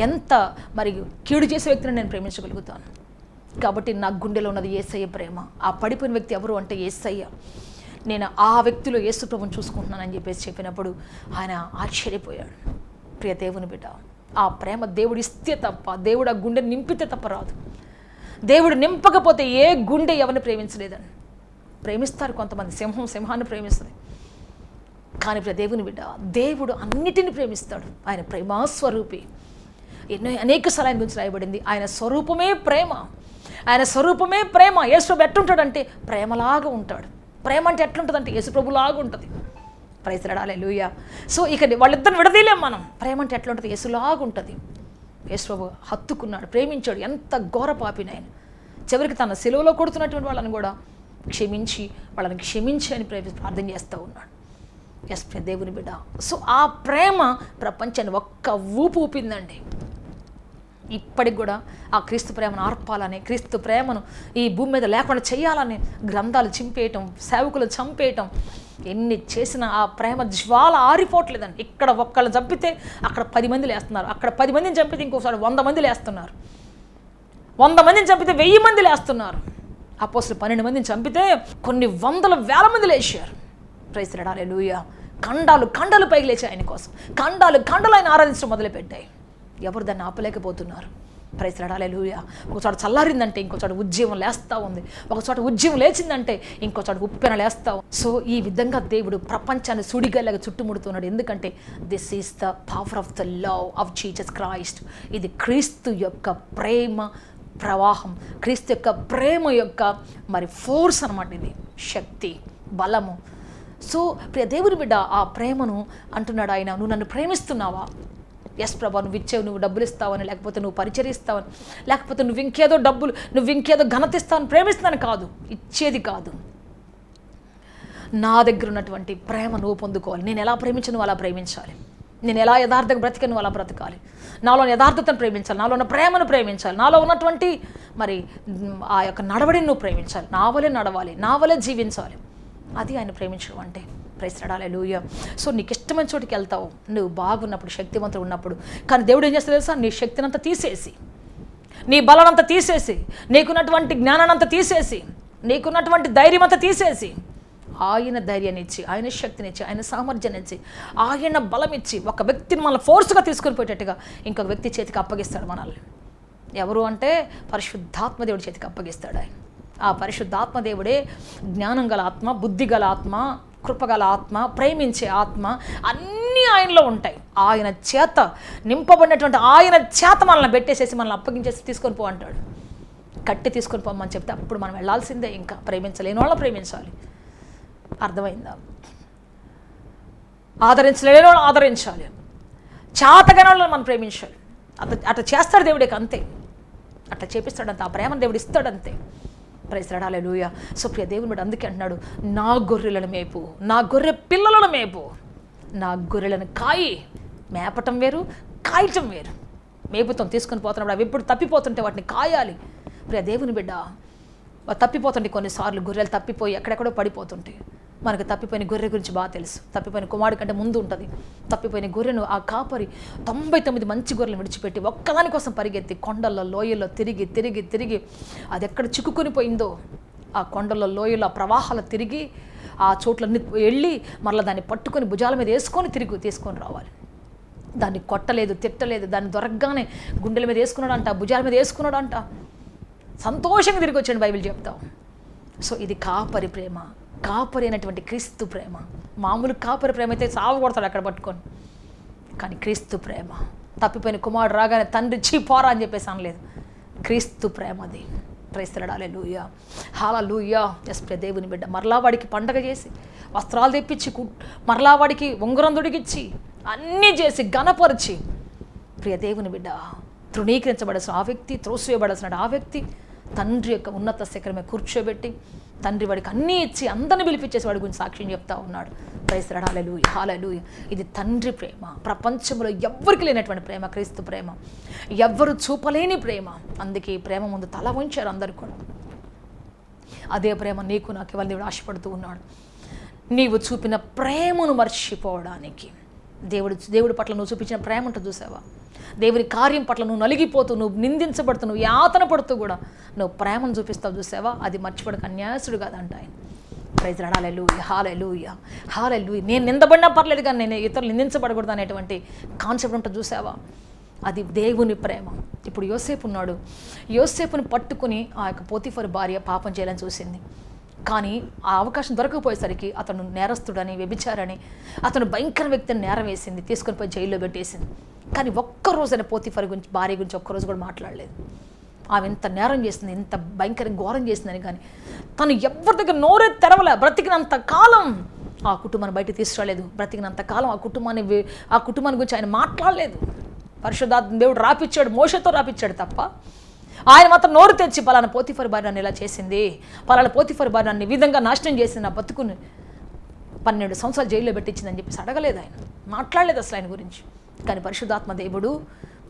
ఎంత మరి కీడు చేసే వ్యక్తిని నేను ప్రేమించగలుగుతాను. కాబట్టి నా గుండెలో ఉన్నది యేసయ్య ప్రేమ. ఆ పడిపోయిన వ్యక్తి ఎవరు అంటే యేసయ్య. నేను ఆ వ్యక్తిలో యేసు ప్రభుని చూసుకుంటున్నానని చెప్పేసి చెప్పినప్పుడు ఆయన ఆశ్చర్యపోయాడు. ప్రియ దేవుని బిడ్డ, ఆ ప్రేమ దేవుడు ఇస్తే తప్ప, దేవుడు ఆ గుండె నింపితే తప్ప రాదు. దేవుడు నింపకపోతే ఏ గుండె ఎవరిని ప్రేమించలేదని. ప్రేమిస్తారు కొంతమంది, సింహాన్ని ప్రేమిస్తుంది. కానీ ప్రియ దేవుని బిడ్డ, దేవుడు అన్నిటిని ప్రేమిస్తాడు. ఆయన ప్రేమాస్వరూపి. అనేక సార్లు ఆయన గురించి రాయబడింది, ఆయన స్వరూపమే ప్రేమ, ఆయన స్వరూపమే ప్రేమ. యేసు ప్రభు ఎట్లుంటాడంటే ప్రేమలాగా ఉంటాడు. ప్రేమ అంటే ఎట్లుంటుందంటే యేసు ప్రభులాగా ఉంటుంది. Praise Lord, hallelujah. సో ఇక వాళ్ళిద్దరిని విడదీయలేం మనం. ప్రేమ అంటే ఎట్లుంటుంది? యేసులాగా ఉంటుంది. యేసు ప్రభు హత్తుకున్నాడు, ప్రేమించాడు. ఎంత ఘోర పాపిని ఆయన. చివరికి తన సెలవులో కొడుతున్నటువంటి వాళ్ళని కూడా వాళ్ళని క్షమించి అని ప్రార్థన చేస్తూ ఉన్నాడు. ఎస్ దేవుని బిడ్డ. సో ఆ ప్రేమ ప్రపంచాన్ని ఒక్క ఊపు ఊపిందండి. ఇప్పటికి కూడా ఆ క్రీస్తు ప్రేమను ఆర్పాలని, క్రీస్తు ప్రేమను ఈ భూమి మీద లేకుండా చేయాలని గ్రంథాలు చింపేయటం, సేవకులు చంపేయటం, ఎన్ని చేసినా ఆ ప్రేమ జ్వాల ఆరిపోవట్లేదండి. ఇక్కడ ఒక్కళ్ళు చంపితే అక్కడ 10 మంది లేస్తున్నారు, అక్కడ 10 మందిని చంపితే ఇంకోసారి 100 మంది లేస్తున్నారు, 100 మందిని చంపితే 1000 మంది లేస్తున్నారు. అపోస్తలులు 12 మందిని చంపితే కొన్ని వందల వేల మంది లేచారు. ప్రైజ్ లార్డ్, హల్లెలూయా. ఖండాలు పైకి లేచాయి ఆయన కోసం. ఖండాలు ఆయన ఆరాధించడం మొదలుపెట్టాయి. ఎవరు దాన్ని ఆపలేకపోతున్నారు. ప్రైజ్ లార్డ్, హల్లెలూయా. ఒకచోట చల్లారిందంటే ఇంకోచోట ఉద్యమం లేస్తూ ఉంది, ఒకచోట ఉద్యమం లేచిందంటే ఇంకోచోట ఉప్పెన లేస్తూ ఉంది. సో ఈ విధంగా దేవుడు ప్రపంచాన్ని సుడిగాలిగా చుట్టుముడుతున్నాడు. ఎందుకంటే this is the power of the love of Jesus Christ. ఇది క్రీస్తు యొక్క ప్రేమ ప్రవాహం, క్రీస్తు యొక్క ప్రేమ యొక్క మరి ఫోర్స్ అన్నమాట. ఇది శక్తి, బలము. సో ప్రియ దేవుని బిడ్డ, ఆ ప్రేమను అంటున్నాడు ఆయన, నువ్వు నన్ను ప్రేమిస్తున్నావా? ఎస్ ప్రభా, నువ్వు ఇచ్చేవు, నువ్వు డబ్బులు ఇస్తావని, లేకపోతే నువ్వు పరిచరిస్తావని, లేకపోతే నువ్వు ఇంకేదో ఘనత ఇస్తావని ప్రేమిస్తున్నాను కాదు, ఇచ్చేది కాదు. నా దగ్గర ఉన్నటువంటి ప్రేమ నువ్వు పొందుకోవాలి. నేను ఎలా ప్రేమించను నువ్వు అలా ప్రేమించాలి. నేను ఎలా యథార్థంగా బ్రతికను నువ్వు అలా బ్రతకాలి. నాలో యథార్థతను ప్రేమించాలి, నాలో ఉన్న ప్రేమను ప్రేమించాలి, నాలో ఉన్నటువంటి మరి ఆ యొక్క నడవడిని నువ్వు ప్రేమించాలి, నా వలే నడవాలి, నా వలే జీవించాలి. అది ఆయన ప్రేమించడం అంటే. Praise Lord, hallelujah. సో నీకు ఇష్టమైన చోటుకి వెళ్తావు నువ్వు బాగున్నప్పుడు, శక్తివంతుడు ఉన్నప్పుడు. కానీ దేవుడు ఏం చేస్తాడు తెలుసా? నీ శక్తినంతా తీసేసి, నీ బలానంతా తీసేసి, నీకున్నటువంటి జ్ఞానానంతా తీసేసి, నీకున్నటువంటి ధైర్యం అంతా తీసేసి, ఆయన ధైర్యాన్ని ఇచ్చి, ఆయన శక్తినిచ్చి, ఆయన సామర్థ్యాన్ని ఇచ్చి, ఆయన బలం ఇచ్చి, ఒక వ్యక్తిని మనల్ని ఫోర్స్గా తీసుకొని పోయేటట్టుగా ఇంకొక వ్యక్తి చేతికి అప్పగిస్తాడు మనల్ని. ఎవరు అంటే పరిశుద్ధాత్మ దేవుడి చేతికి అప్పగిస్తాడు ఆయన. ఆ పరిశుద్ధాత్మ దేవుడే జ్ఞానం గల ఆత్మ, బుద్ధి గల ఆత్మ, కృపగల ఆత్మ, ప్రేమించే ఆత్మ, అన్నీ ఆయనలో ఉంటాయి. ఆయన చేత నింపబడినటువంటి ఆయన చేత మనల్ని పెట్టేసేసి మనల్ని అప్పగించేసి తీసుకొని పో అంటాడు. కట్టి తీసుకొని పోమని చెప్తే అప్పుడు మనం వెళ్ళాల్సిందే. ఇంకా ప్రేమించలేని వాళ్ళని ప్రేమించాలి. అర్థమైందా? ఆదరించలేని వాళ్ళు ఆదరించాలి, చేతగాని వాళ్ళని మనం ప్రేమించాలి. అట్లా చేస్తాడు దేవుడికి, అంతే. అట్లా చేపిస్తాడంతే, ఆ ప్రేమను దేవుడు ఇస్తాడంతే. Praise Lord, hallelujah. సో ప్రియ దేవుని బిడ్డ అందుకే అంటున్నాడు, నా గొర్రెలను మేపు, నా గొర్రె పిల్లలను మేపు, నా గొర్రెలను కాయి. మేపటం వేరు, కాయటం వేరు. మేపుతాం, తీసుకొని పోతున్నప్పుడు అవి ఎప్పుడు తప్పిపోతుంటే వాటిని కాయాలి. ప్రియ దేవుని బిడ్డ, తప్పిపోతుంటే కొన్నిసార్లు గొర్రెలు తప్పిపోయి ఎక్కడెక్కడో పడిపోతుంటాయి. మనకు తప్పిపోయిన గొర్రె గురించి బాగా తెలుసు. తప్పిపోయిన కుమారుడి కంటే ముందు ఉంటుంది. తప్పిపోయిన గొర్రెను ఆ కాపరి 99 మంచి గొర్రెలను విడిచిపెట్టి ఒక్కదాని కోసం పరిగెత్తి కొండల్లో, లోయల్లో తిరిగి అది ఎక్కడ చిక్కుకొని పోయిందో ఆ కొండల్లో, లోయల్లో, ఆ ప్రవాహాలు తిరిగి ఆ చోట్లన్నీ వెళ్ళి మరలా దాన్ని పట్టుకొని భుజాల మీద వేసుకొని తీసుకొని రావాలి. దాన్ని కొట్టలేదు, తిట్టలేదు. దాన్ని దొరకగానే గుండెల మీద వేసుకున్నాడంట, భుజాల మీద వేసుకున్నాడంట. సంతోషంగా తిరిగి వచ్చాడు బైబిల్ చెప్తాం. సో ఇది కాపరి ప్రేమ. కాపరి అయినటువంటి క్రీస్తు ప్రేమ. మామూలు కాపరి ప్రేమ అయితే సాగు కొడతాడు అక్కడ పట్టుకొని, కానీ క్రీస్తు ప్రేమ, తప్పిపోయిన కుమారుడు రాగానే తండ్రి చీపోరా అని చెప్పేసి అనలేదు. క్రీస్తు ప్రేమది. ప్రైస్తలాడు. హల్లెలూయా, హల్లెలూయా. ఎస్ ప్రియ దేవుని బిడ్డ, మరలా వాడికి పండగ చేసి వస్త్రాలు తెప్పించి మరలా వాడికి ఉంగరం దొడిగిచ్చి అన్నీ చేసి ఘనపరిచి, ప్రియ దేవుని బిడ్డ, తృణీకరించబడాల్సిన ఆ వ్యక్తి, త్రోసివేయబడాల్సిన ఆ వ్యక్తి తండ్రి యొక్క ఉన్నత శిఖరమే కూర్చోబెట్టి తండ్రి వాడికి అన్నీ ఇచ్చి అందరిని పిలిపించేసి వాడి గురించి సాక్ష్యం చెప్తా ఉన్నాడు. ప్రైస్తలాడు. హల్లెలూయా, హల్లెలూయా. ఇది తండ్రి ప్రేమ. ప్రపంచంలో ఎవ్వరికి లేనటువంటి ప్రేమ క్రీస్తు ప్రేమ, ఎవ్వరు చూపలేని ప్రేమ. అందుకే ఈ ప్రేమ ముందు తల వంచారు అందరు కూడా. అదే ప్రేమ నీకు నాకు ఇవాళ దేవుడు ఆశపడుతూ ఉన్నాడు. నీవు చూపిన ప్రేమను మర్చిపోవడానికి, దేవుడి పట్ల నువ్వు చూపించిన ప్రేమ ఉంటుంది చూసావా, దేవుని కార్యం పట్ల నువ్వు నలిగిపోతూ, నువ్వు నిందించబడుతూ, నువ్వు యాతన పడుతూ కూడా నువ్వు ప్రేమను చూపిస్తావు చూసావా, అది మర్చిపోవడానికి అన్యాసుడు కాదంట ఆయన. Praise Lord. Hallelujah, hallelujah, hallelujah. నేను నిందబడినా పర్లేదు కానీ నేను ఇతరులు నిందించబడకూడదు అనేటువంటి కాన్సెప్ట్ ఉంటుంది చూసావా, అది దేవుని ప్రేమ. ఇప్పుడు యోసేపు ఉన్నాడు. యోసేపుని పట్టుకుని ఆ యొక్క పోతిఫరు భార్య పాపం చేయాలని చూసింది. కానీ ఆ అవకాశం దొరకకపోయేసరికి అతను నేరస్తుడని, వ్యభిచారని, అతను భయంకర వ్యక్తిని నేరం వేసింది, తీసుకొని పోయి జైల్లో పెట్టేసింది. కానీ ఒక్కరోజైనా పోతిఫర్ గురించి, భార్య గురించి ఒక్కరోజు కూడా మాట్లాడలేదు. ఆమె ఇంత నేరం చేసింది, ఇంత భయంకర ఘోరం చేసిందని కానీ తను ఎవరి దగ్గర నోరే తెరవలే. బ్రతికినంత కాలం ఆ కుటుంబాన్ని బయట తీసుకురాలేదు. బ్రతికినంత కాలం ఆ కుటుంబాన్ని గురించి ఆయన మాట్లాడలేదు. పరిశుద్ధాత్మ దేవుడు రాపిచ్చాడు, మోషతో రాపిచ్చాడు తప్ప ఆయన మాత్రం నోరు తెచ్చి పలానా పోతిఫర్ భార్య నన్ను ఇలా చేసింది, పలానా పోతిఫర్ భార్య నన్ను ఈ విధంగా నాశనం చేసింది, నా బతుకుని 12 సంవత్సరాలు జైల్లో పెట్టించిందని చెప్పేసి అడగలేదు. ఆయన మాట్లాడలేదు అసలు ఆయన గురించి. కానీ పరిశుద్ధాత్మ దేవుడు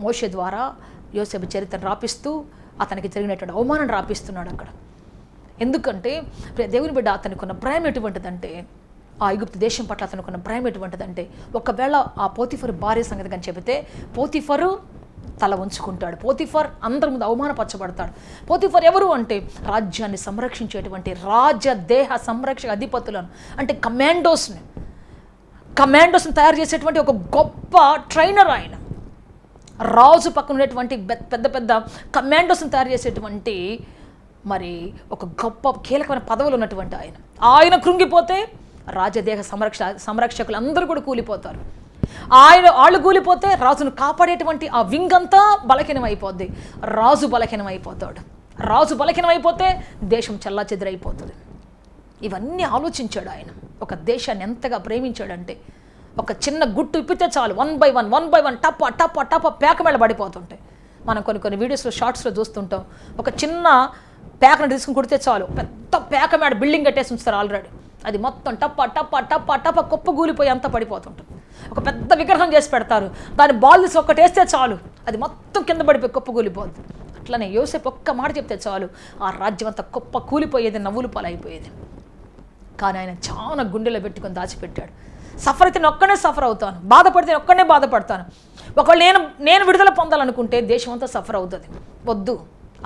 మోషే ద్వారా యోసేపు చరిత్రను రాపిస్తూ అతనికి జరిగినటువంటి అవమానం రాపిస్తున్నాడు అక్కడ. ఎందుకంటే దేవుని బిడ్డ, అతనికి ఉన్న ప్రేమ ఎటువంటిదంటే, ఆ ఐగుప్తు దేశం పట్ల అతనికి ఉన్న ప్రేమ ఎటువంటిదంటే, ఒకవేళ ఆ పోతిఫర్ భార్య సంగతి కానీ చెబితే పోతిఫరు తల ఉంచుకుంటాడు. పోతిఫర్ అందరి ముందు అవమానపరచబడతాడు. పోతిఫర్ ఎవరు అంటే రాజ్యాన్ని సంరక్షించేటువంటి రాజదేహ సంరక్షక అధిపతులను, అంటే కమాండోస్ని తయారు చేసేటువంటి ఒక గొప్ప ట్రైనర్ ఆయన. రాజు పక్కన ఉండేటువంటి పెద్ద పెద్ద కమాండోస్ని తయారు చేసేటువంటి మరి ఒక గొప్ప కీలకమైన పదవులు ఉన్నటువంటి ఆయన కృంగిపోతే రాజదేహ సంరక్షకులు అందరూ కూడా కూలిపోతారు. వాళ్ళు కూలిపోతే రాజును కాపాడేటువంటి ఆ వింగ్ అంతా బలహీనం అయిపోద్ది. రాజు బలహీనం అయిపోతాడు. రాజు బలహీనం అయిపోతే దేశం చెల్లాచెదురైపోతుంది. ఇవన్నీ ఆలోచించాడు ఆయన. ఒక దేశాన్ని ఎంతగా ప్రేమించాడంటే, ఒక చిన్న గుట్టు ఇప్పితే చాలు, 1 by 1 టప్ప పేక మీద పడిపోతుంటాయి. మనం కొన్ని వీడియోస్లో, షార్ట్స్లో చూస్తుంటాం. ఒక చిన్న పేకను తీసుకుని కొడితే చాలు, పెద్ద పేక మీద బిల్డింగ్ కట్టేసి ఉంచుతారు ఆల్రెడీ. అది మొత్తం టప్ప కుప్ప గూలిపోయి అంతా పడిపోతుంటుంది. ఒక పెద్ద విగ్రహం చేసి పెడతారు, దాని బాల్ తీసి ఒక్కటి వేస్తే చాలు, అది మొత్తం కింద పడిపోయి కుప్ప కూలిపోతుంది. అట్లనే యోసేపు ఒక్క మాట చెప్తే చాలు, ఆ రాజ్యం అంతా కుప్ప కూలిపోయేది, నవ్వులు పాలైపోయేది. కానీ ఆయన చాలా గుండెలో పెట్టుకొని దాచిపెట్టాడు. సఫర్ అయితే నేను ఒక్కనే సఫర్ అవుతాను, బాధపడితే నేను ఒక్కనే బాధపడతాను. ఒకవేళ నేను విడుదల పొందాలనుకుంటే దేశం అంతా సఫర్ అవుతుంది. వద్దు,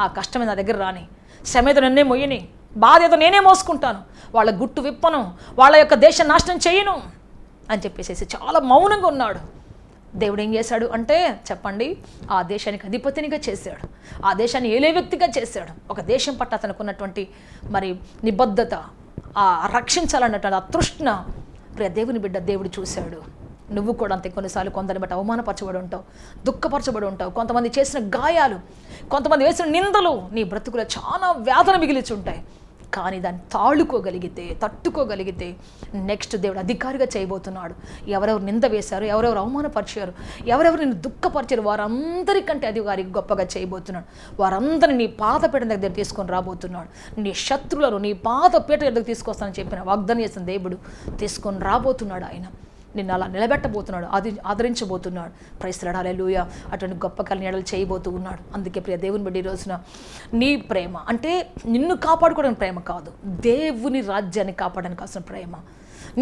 ఆ కష్టమే నా దగ్గర రాని, శ్రమ ఏదో నన్నే మొయ్యని, బాధ ఏదో నేనే మోసుకుంటాను, వాళ్ళ గుట్టు విప్పను, వాళ్ళ యొక్క దేశం నాశనం చేయను అని చెప్పేసి చాలా మౌనంగా ఉన్నాడు. దేవుడు ఏం చేశాడు అంటే చెప్పండి, ఆ దేశానికి అధిపతినిగా చేశాడు, ఆ దేశాన్ని ఏలే వ్యక్తిగా చేశాడు. ఒక దేశం పట్ల అతనికి ఉన్నటువంటి మరి నిబద్ధత, ఆ రక్షించాలన్నటువంటి ఆ తృష్ణ, ప్రియ దేవుని బిడ్డ దేవుడు చూశాడు. నువ్వు కూడా అంతే. కొన్నిసార్లు కొందరిని బట్టి అవమానపరచబడి ఉంటావు, దుఃఖపరచబడి ఉంటావు. కొంతమంది చేసిన గాయాలు, కొంతమంది వేసిన నిందలు నీ బ్రతుకులో చాలా వేదన మిగిలిచి ఉంటాయి. కానీ దాన్ని తట్టుకోగలిగితే నెక్స్ట్ దేవుడు అధికారిగా చేయబోతున్నాడు. ఎవరెవరు నింద వేశారు, ఎవరెవరు అవమానపరిచారు, ఎవరెవరు నిన్ను దుఃఖపరిచారు, వారందరికంటే అధికారికి గొప్పగా చేయబోతున్నాడు. వారందరినీ నీ పాదపీఠం దగ్గర తీసుకొని రాబోతున్నాడు. నీ శత్రువులను నీ పాదపీఠ దగ్గర తీసుకొస్తానని చెప్పిన వాగ్దానం చేసిన దేవుడు తీసుకొని రాబోతున్నాడు. ఆయన నిన్ను అలా నిలబెట్టబోతున్నాడు, ఆదరించబోతున్నాడు. Praise Lord. హల్లెలూయా. అటువంటి గొప్ప కళ్యాణాలు చేయబోతూ ఉన్నాడు. అందుకే ప్రియ దేవుని బిడ్డ, ఈ రోజున నీ ప్రేమ అంటే నిన్ను కాపాడుకోవడానికి ప్రేమ కాదు, దేవుని రాజ్యాన్ని కాపాడడానికి కాసిన ప్రేమ.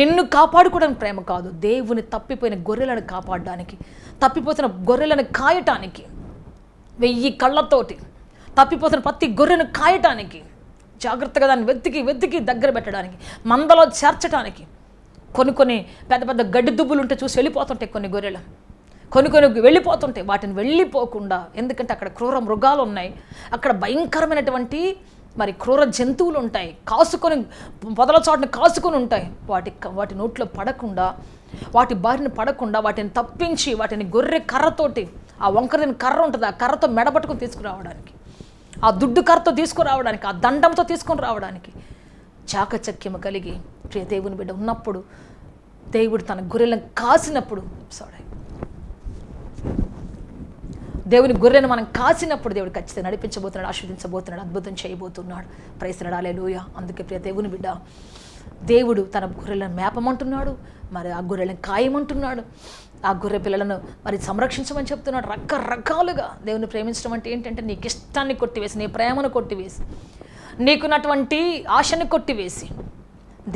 నిన్ను కాపాడుకోవడానికి ప్రేమ కాదు, దేవుని తప్పిపోయిన గొర్రెలను కాపాడడానికి, తప్పిపోతున్న గొర్రెలను కాయటానికి, 1000 కళ్ళతోటి తప్పిపోతున్న ప్రతి గొర్రెను కాయటానికి, జాగ్రత్తగా దాన్ని వెతికి దగ్గర పెట్టడానికి, మందలో చేర్చడానికి. కొన్ని పెద్ద పెద్ద గడ్డి దుబ్బులు ఉంటే చూసి వెళ్ళిపోతుంటాయి కొన్ని గొర్రెలు, కొన్ని వెళ్ళిపోతుంటాయి. వాటిని వెళ్ళిపోకుండా, ఎందుకంటే అక్కడ క్రూర మృగాలు ఉన్నాయి, అక్కడ భయంకరమైనటువంటి మరి క్రూర జంతువులు ఉంటాయి, కాసుకొని పొదల చాటును కాసుకొని ఉంటాయి. వాటి నోట్లో పడకుండా, వాటి బారిన పడకుండా వాటిని తప్పించి, వాటిని గొర్రె కర్రతోటి, ఆ వంకరని కర్ర ఉంటుంది, ఆ కర్రతో మెడబట్టుకుని తీసుకురావడానికి, ఆ దుడ్డు కర్రతో తీసుకురావడానికి, ఆ దండంతో తీసుకొని రావడానికి చాకచక్యము కలిగి ప్రియ దేవుని బిడ్డ ఉన్నప్పుడు, దేవుడు తన గొర్రెలను కాసినప్పుడు, దేవుని గొర్రెను మనం కాసినప్పుడు దేవుడు ఖచ్చితంగా నడిపించబోతున్నాడు, ఆస్వాదించబోతున్నాడు, అద్భుతం చేయబోతున్నాడు. ప్రైజ్ ది లార్డ్, హల్లెలూయా. అందుకే ప్రియ దేవుని బిడ్డ, దేవుడు తన గొర్రెలను మేపమంటున్నాడు, మరి ఆ గొర్రెలను కాయమంటున్నాడు, ఆ గొర్రె పిల్లలను మరి సంరక్షించమని చెప్తున్నాడు. రకరకాలుగా దేవుని ప్రేమించడం అంటే ఏంటంటే నీకు ఇష్టాన్ని కొట్టివేసి, నీ ప్రేమను కొట్టివేసి, నీకున్నటువంటి ఆశని కొట్టివేసి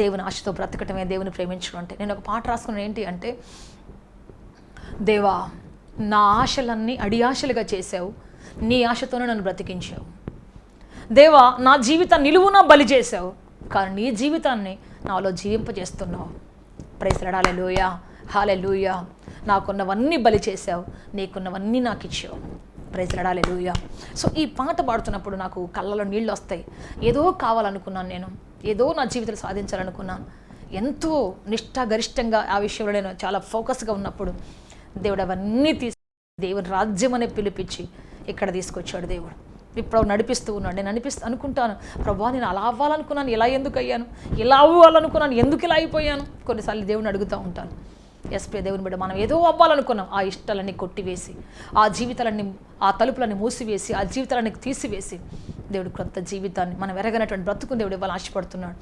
దేవుని ఆశతో బ్రతకటమే దేవుని ప్రేమించడం అంటే. నేను ఒక పాట రాసుకున్నాను, ఏంటి అంటే, దేవా నా ఆశలన్నీ అడియాశలుగా చేసావు, నీ ఆశతోనే నన్ను బ్రతికించావు. దేవా నా జీవితాన్ని నిలువునా బలి చేసావు, కానీ నీ జీవితాన్ని నాలో జీవింపజేస్తున్నావు. Praise the lord, hallelujah, hallelujah. నాకున్నవన్నీ బలి చేసావు, నీకున్నవన్నీ నాకు ఇచ్చావు. Praise the lord, hallelujah. So ఈ పాట పాడుతున్నప్పుడు నాకు కళ్ళలో నీళ్ళు వస్తాయి. ఏదో కావాలనుకున్నాను, నేను ఏదో నా జీవితంలో సాధించాలనుకున్నాను, ఎంతో నిష్ఠాగరిష్టంగా ఆ విషయంలో నేను చాలా ఫోకస్గా ఉన్నప్పుడు దేవుడు అవన్నీ తీసి దేవుని రాజ్యం అనే పిలిపించి ఇక్కడ తీసుకొచ్చాడు. దేవుడు ఇప్పుడు నడిపిస్తూ ఉన్నాడు. నేను అనుకుంటాను, ప్రభా నేను అలా అవ్వాలనుకున్నాను, ఇలా ఎందుకు అయ్యాను, ఇలా అవ్వాలనుకున్నాను, ఎందుకు ఇలా అయిపోయాను. కొన్నిసార్లు దేవుడిని అడుగుతూ ఉంటాను. ఎస్పీ దేవుని బిడ్డ, మనం ఏదో అవ్వాలనుకున్నాం, ఆ ఇష్టాలన్నీ కొట్టివేసి, ఆ జీవితాలన్నీ, ఆ తలుపులన్నీ మూసివేసి, ఆ జీవితాలన్నీ తీసివేసి దేవుడు కొత్త జీవితాన్ని, మనం ఎరగనటువంటి బ్రతుకుని దేవుడు ఇవ్వాలని ఆశపడుతున్నాడు.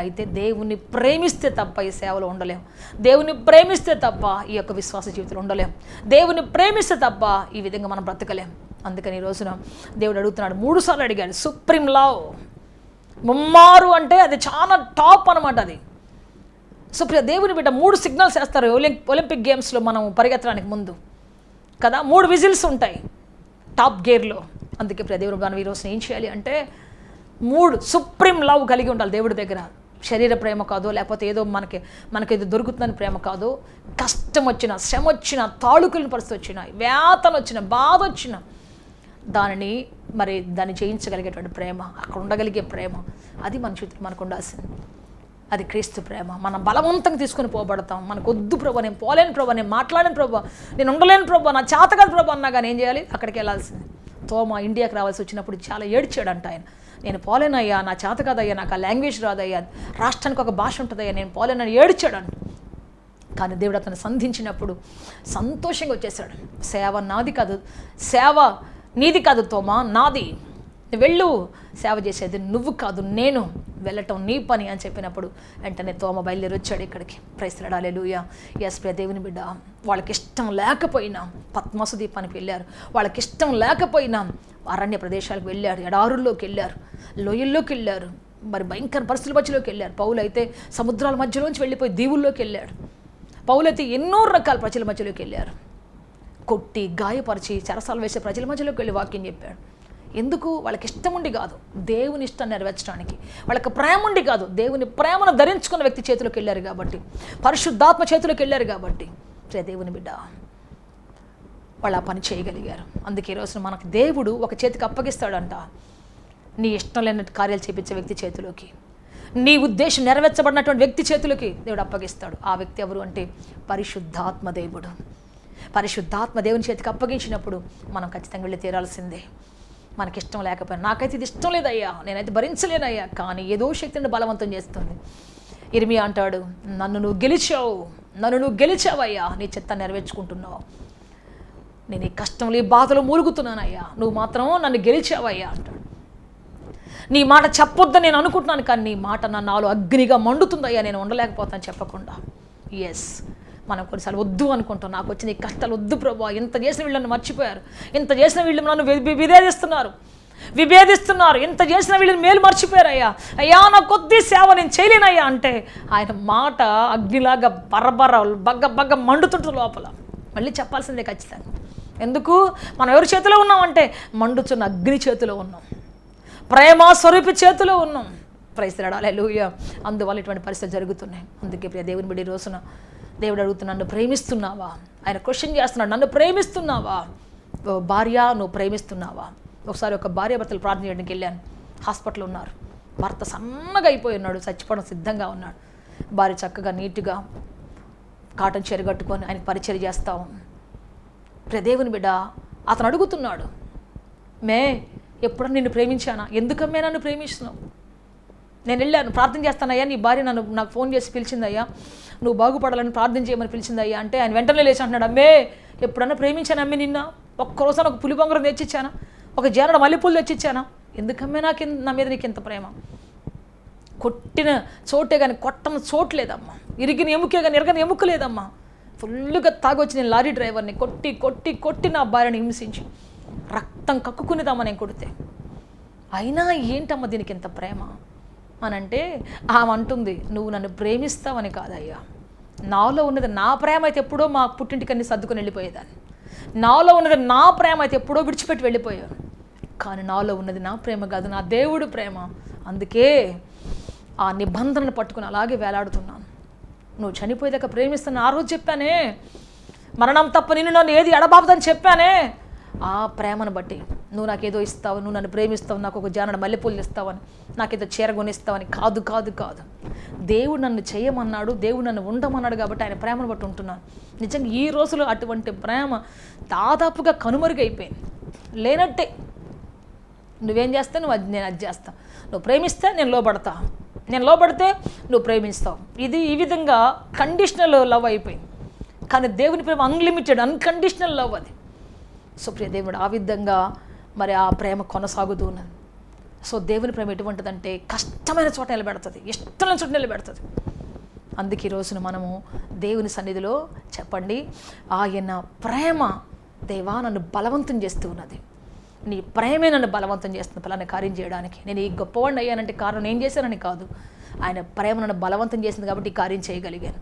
అయితే దేవుని ప్రేమిస్తే తప్ప ఈ సేవలో ఉండలేం, దేవుని ప్రేమిస్తే తప్ప ఈ యొక్క విశ్వాస జీవితంలో ఉండలేం, దేవుని ప్రేమిస్తే తప్ప ఈ విధంగా మనం బ్రతకలేం. అందుకని ఈ రోజున దేవుడు అడుగుతున్నాడు, 3 సార్లు అడిగాడు. సుప్రీం లవ్, ముమ్మారు అంటే అది చాలా టాప్ అనమాట. అది సో దేవుని బిడ్డ 3 సిగ్నల్స్ వేస్తారు ఒలింపిక్ గేమ్స్లో మనం పరిగెత్తడానికి ముందు కదా, 3 విజిల్స్ ఉంటాయి టాప్ గేర్లో. అందుకే దేవుడు మనం ఈరోజు ఏం చేయాలి అంటే 3 సుప్రీం లవ్ కలిగి ఉండాలి దేవుడి దగ్గర. శరీర ప్రేమ కాదు, లేకపోతే ఏదో మనకేదో దొరుకుతుందని ప్రేమ కాదు. కష్టం వచ్చిన, శ్రమ వచ్చిన, తాళుకులిన పరిస్థితి వచ్చిన, వేతన వచ్చిన, బాధ వచ్చిన దాన్ని జయించగలిగేటువంటి ప్రేమ, అక్కడ ఉండగలిగే ప్రేమ, అది మన జీవితంలో మనకు ఉండాల్సింది. అది క్రీస్తు ప్రేమ. మనం బలవంతంగా తీసుకుని పోబడతాం. మనకు వద్దు ప్రభా, నేను పోలేను ప్రభా, నేను మాట్లాడలేను ప్రభా, నేను ఉండలేను ప్రభా, నా చేత కాదు ప్రభా అన్నా కానీ ఏం చేయాలి, అక్కడికి వెళ్ళాల్సింది. తోమా ఇండియాకి రావాల్సి వచ్చినప్పుడు చాలా ఏడ్చాడంట ఆయన. నేను పోలేనయ్యా, నా చేత కాదయ్యా, నాకు ఆ లాంగ్వేజ్ రాదయ్యా, రాష్ట్రానికి ఒక భాష ఉంటుందయ్యా, నేను పోలేనని ఏడ్చాడంట. కానీ దేవుడు అతను సంధించినప్పుడు సంతోషంగా వచ్చేసాడు. సేవ నాది కాదు, సేవ నీది కాదు తోమా, నాది, వెళ్ళు, సేవ చేసేది నువ్వు కాదు నేను, వెళ్ళటం నీ పని అని చెప్పినప్పుడు వెంటనే తోమ బయలుదేరి వచ్చాడు ఇక్కడికి. Praise the lord, hallelujah. Yes ప్రియ దేవుని బిడ్డ, వాళ్ళకి ఇష్టం లేకపోయినా పద్మసు దీపానికి వెళ్ళారు, వాళ్ళకి ఇష్టం లేకపోయినా అరణ్య ప్రదేశాలకు వెళ్ళారు, ఎడారుల్లోకి వెళ్ళారు, లోయల్లోకి వెళ్ళారు, మరి భయంకర పరిస్థితుల మధ్యలోకి వెళ్ళారు. పౌలు అయితే సముద్రాల మధ్యలోంచి వెళ్ళిపోయి దీవుల్లోకి వెళ్ళాడు. పౌలు అయితే ఎన్నో రకాల ప్రజల మధ్యలోకి వెళ్ళారు, కొట్టి గాయపరిచి చెరసాలు వేసే ప్రజల మధ్యలోకి వెళ్ళి వాక్యం చెప్పాడు. ఎందుకు? వాళ్ళకి ఇష్టం ఉండి కాదు, దేవుని ఇష్టాన్ని నెరవేర్చడానికి. వాళ్ళకి ప్రేమ ఉండి కాదు, దేవుని ప్రేమను ధరించుకున్న వ్యక్తి చేతిలోకి వెళ్ళారు కాబట్టి, పరిశుద్ధాత్మ చేతిలోకి వెళ్ళారు కాబట్టి దేవుని బిడ్డ వాళ్ళు ఆ పని చేయగలిగారు. అందుకే ఈరోజు మనకు దేవుడు ఒక చేతికి అప్పగిస్తాడంట, నీ ఇష్టం లేని కార్యాలు చేపించే వ్యక్తి చేతిలోకి, నీ ఉద్దేశం నెరవేర్చబడినటువంటి వ్యక్తి చేతిలోకి దేవుడు అప్పగిస్తాడు. ఆ వ్యక్తి ఎవరు అంటే పరిశుద్ధాత్మ దేవుడు. పరిశుద్ధాత్మ దేవుని చేతికి అప్పగించినప్పుడు మనం ఖచ్చితంగా వెళ్ళి తీరాల్సిందే. మనకిష్టం లేకపోయినా, నాకైతే ఇది ఇష్టం లేదయ్యా, నేనైతే భరించలేనయ్యా, కానీ ఏదో శక్తిని బలవంతం చేస్తుంది. ఇర్మియా అంటాడు, నన్ను నువ్వు గెలిచావయ్యా, నీ చిత్తాన్ని నెరవేర్చుకుంటున్నావు, నేను ఈ కష్టంలో ఈ బాధలో మూలుగుతున్నానయ్యా, నువ్వు మాత్రం నన్ను గెలిచావయ్యా అంటాడు. నీ మాట చెప్పొద్దని నేను అనుకుంటున్నాను, కానీ నీ మాట నాలో అగ్నిగా మండుతుందయ్యా, నేను ఉండలేకపోతాను చెప్పకుండా. ఎస్, మనం కొన్నిసార్లు వద్దు అనుకుంటాం, నాకు వచ్చిన ఈ కష్టాలు వద్దు ప్రభా, ఇంత చేసిన వీళ్ళని మర్చిపోయారు, ఇంత చేసిన వీళ్ళు నన్ను విభేదిస్తున్నారు, ఇంత చేసిన వీళ్ళని మేలు మర్చిపోయారయ్యా, అయ్యా నా కొద్ది సేవ నేను చేయలేనయ్యా అంటే ఆయన మాట అగ్నిలాగా బగ్గ మండుతుంటుంది లోపల. మళ్ళీ చెప్పాల్సిందే ఖచ్చితంగా. ఎందుకు? మనం ఎవరి చేతిలో ఉన్నామంటే మండుచున్న అగ్ని చేతిలో ఉన్నాం, ప్రేమ స్వరూపి చేతిలో ఉన్నాం. ప్రైజ్ ది లార్డ్, హల్లెలూయా. అందువల్ల ఇటువంటి పరిస్థితులు జరుగుతున్నాయి. అందుకే ప్రియ దేవుని బిడ్డ, రోజున దేవుడు అడుగుతున్నా, నన్ను ప్రేమిస్తున్నావా? ఆయన క్వశ్చన్ చేస్తున్నాడు, నన్ను ప్రేమిస్తున్నావా? భార్య, నువ్వు ప్రేమిస్తున్నావా? ఒకసారి ఒక భార్యాభర్తలు ప్రార్థన చేయడానికి వెళ్ళాను. హాస్పిటల్లో ఉన్నారు. భర్త సన్నగా అయిపోయి ఉన్నాడు, చచ్చిపోవడం సిద్ధంగా ఉన్నాడు. భార్య చక్కగా నీట్గా కాటన్ చీర కట్టుకొని ఆయనకు పరిచయం చేస్తాం. దేవుని బిడ్డ అతను అడుగుతున్నాడు, మే ఎప్పుడన్నా నిన్ను ప్రేమించానా? ఎందుకమ్మే నన్ను ప్రేమిస్తున్నావు? నేను వెళ్ళాను, ప్రార్థన చేస్తానయ్యా, నీ భార్య నాకు ఫోన్ చేసి పిలిచిందయ్యా, నువ్వు బాగుపడాలని ప్రార్థన చేయమని పిలిచిందయ్యా అంటే ఆయన వెంటనే లేచి అంటున్నాడు, అమ్మే ఎప్పుడన్నా ప్రేమించాను అమ్మే నిన్న? ఒక్కరోజు ఒక పులి బొంగరం తెచ్చిచ్చానా? ఒక జానడ మల్లెపూలు తెచ్చిచ్చానా? ఎందుకమ్మే నా మీద నీకు ఇంత ప్రేమ? కొట్టిన చోటే కానీ కొట్టని చోట్లేదమ్మా, ఇరిగిన ఎముకే కానీ ఇరగని ఎముక లేదమ్మా. ఫుల్గా తాగొచ్చి నేను లారీ డ్రైవర్ని కొట్టి కొట్టి కొట్టి నా భార్యని హింసించి రక్తం కక్కుకునేదమ్మా నేను కొడితే. అయినా ఏంటమ్మా దీనికి ఎంత ప్రేమ అని అంటే ఆమె అంటుంది, నువ్వు నన్ను ప్రేమిస్తావని కాదయ్యా, నాలో ఉన్నది నా ప్రేమ అయితే ఎప్పుడో మా పుట్టింటికన్నీ సర్దుకొని వెళ్ళిపోయేదాన్ని, నాలో ఉన్నది నా ప్రేమ అయితే ఎప్పుడో విడిచిపెట్టి వెళ్ళిపోయాను, కానీ నాలో ఉన్నది నా ప్రేమ కాదు, నా దేవుడు ప్రేమ. అందుకే ఆ నిబంధనను పట్టుకుని అలాగే వేలాడుతున్నాను. నువ్వు చనిపోయేదాకా ప్రేమిస్తున్నా ఆ రోజు చెప్పానే, మరణం తప్ప నిన్ను నన్ను ఏది ఎడబాబుదని చెప్పానే, ఆ ప్రేమను బట్టి నువ్వు నాకేదో ఇస్తావు, నువ్వు నన్ను ప్రేమిస్తావు, నాకు ఒక జానడ మల్లెపూలు ఇస్తావని, నాకేదో చీర కొనిస్తావని కాదు కాదు కాదు. దేవుడు నన్ను చేయమన్నాడు, దేవుడు నన్ను ఉండమన్నాడు కాబట్టి ఆయన ప్రేమను బట్టి ఉంటున్నాను. నిజంగా ఈ రోజులో అటువంటి ప్రేమ దాదాపుగా కనుమరుగైపోయింది, లేనట్టే. నువ్వేం చేస్తే నేను అది చేస్తా, నువ్వు ప్రేమిస్తే నేను లోబడతా, నేను లోబడితే నువ్వు ప్రేమిస్తావు. ఇది ఈ విధంగా కండిషనల్ లవ్ అయిపోయింది. కానీ దేవుని ప్రేమ అన్లిమిటెడ్, అన్కండిషనల్ లవ్ అది. సో ప్రియ దేవుడు ఆ విధంగా మరి ఆ ప్రేమ కొనసాగుతూ ఉన్నది. సో దేవుని ప్రేమ ఎటువంటిదంటే కష్టమైన చోట నిలబెడుతుంది, ఇష్టమైన చోట నిలబెడుతుంది. అందుకే ఈ రోజున మనము దేవుని సన్నిధిలో చెప్పండి, ఆయన ప్రేమ దేవా నన్ను బలవంతం చేస్తూ ఉన్నది, నీ ప్రేమే నన్ను బలవంతం చేస్తుంది పలానా కార్యం చేయడానికి. నేను ఈ గొప్పవాడిని అయ్యానంటే కారణం నేను చేశానని కాదు, ఆయన ప్రేమ నన్ను బలవంతం చేసింది కాబట్టి ఈ కార్యం చేయగలిగాను,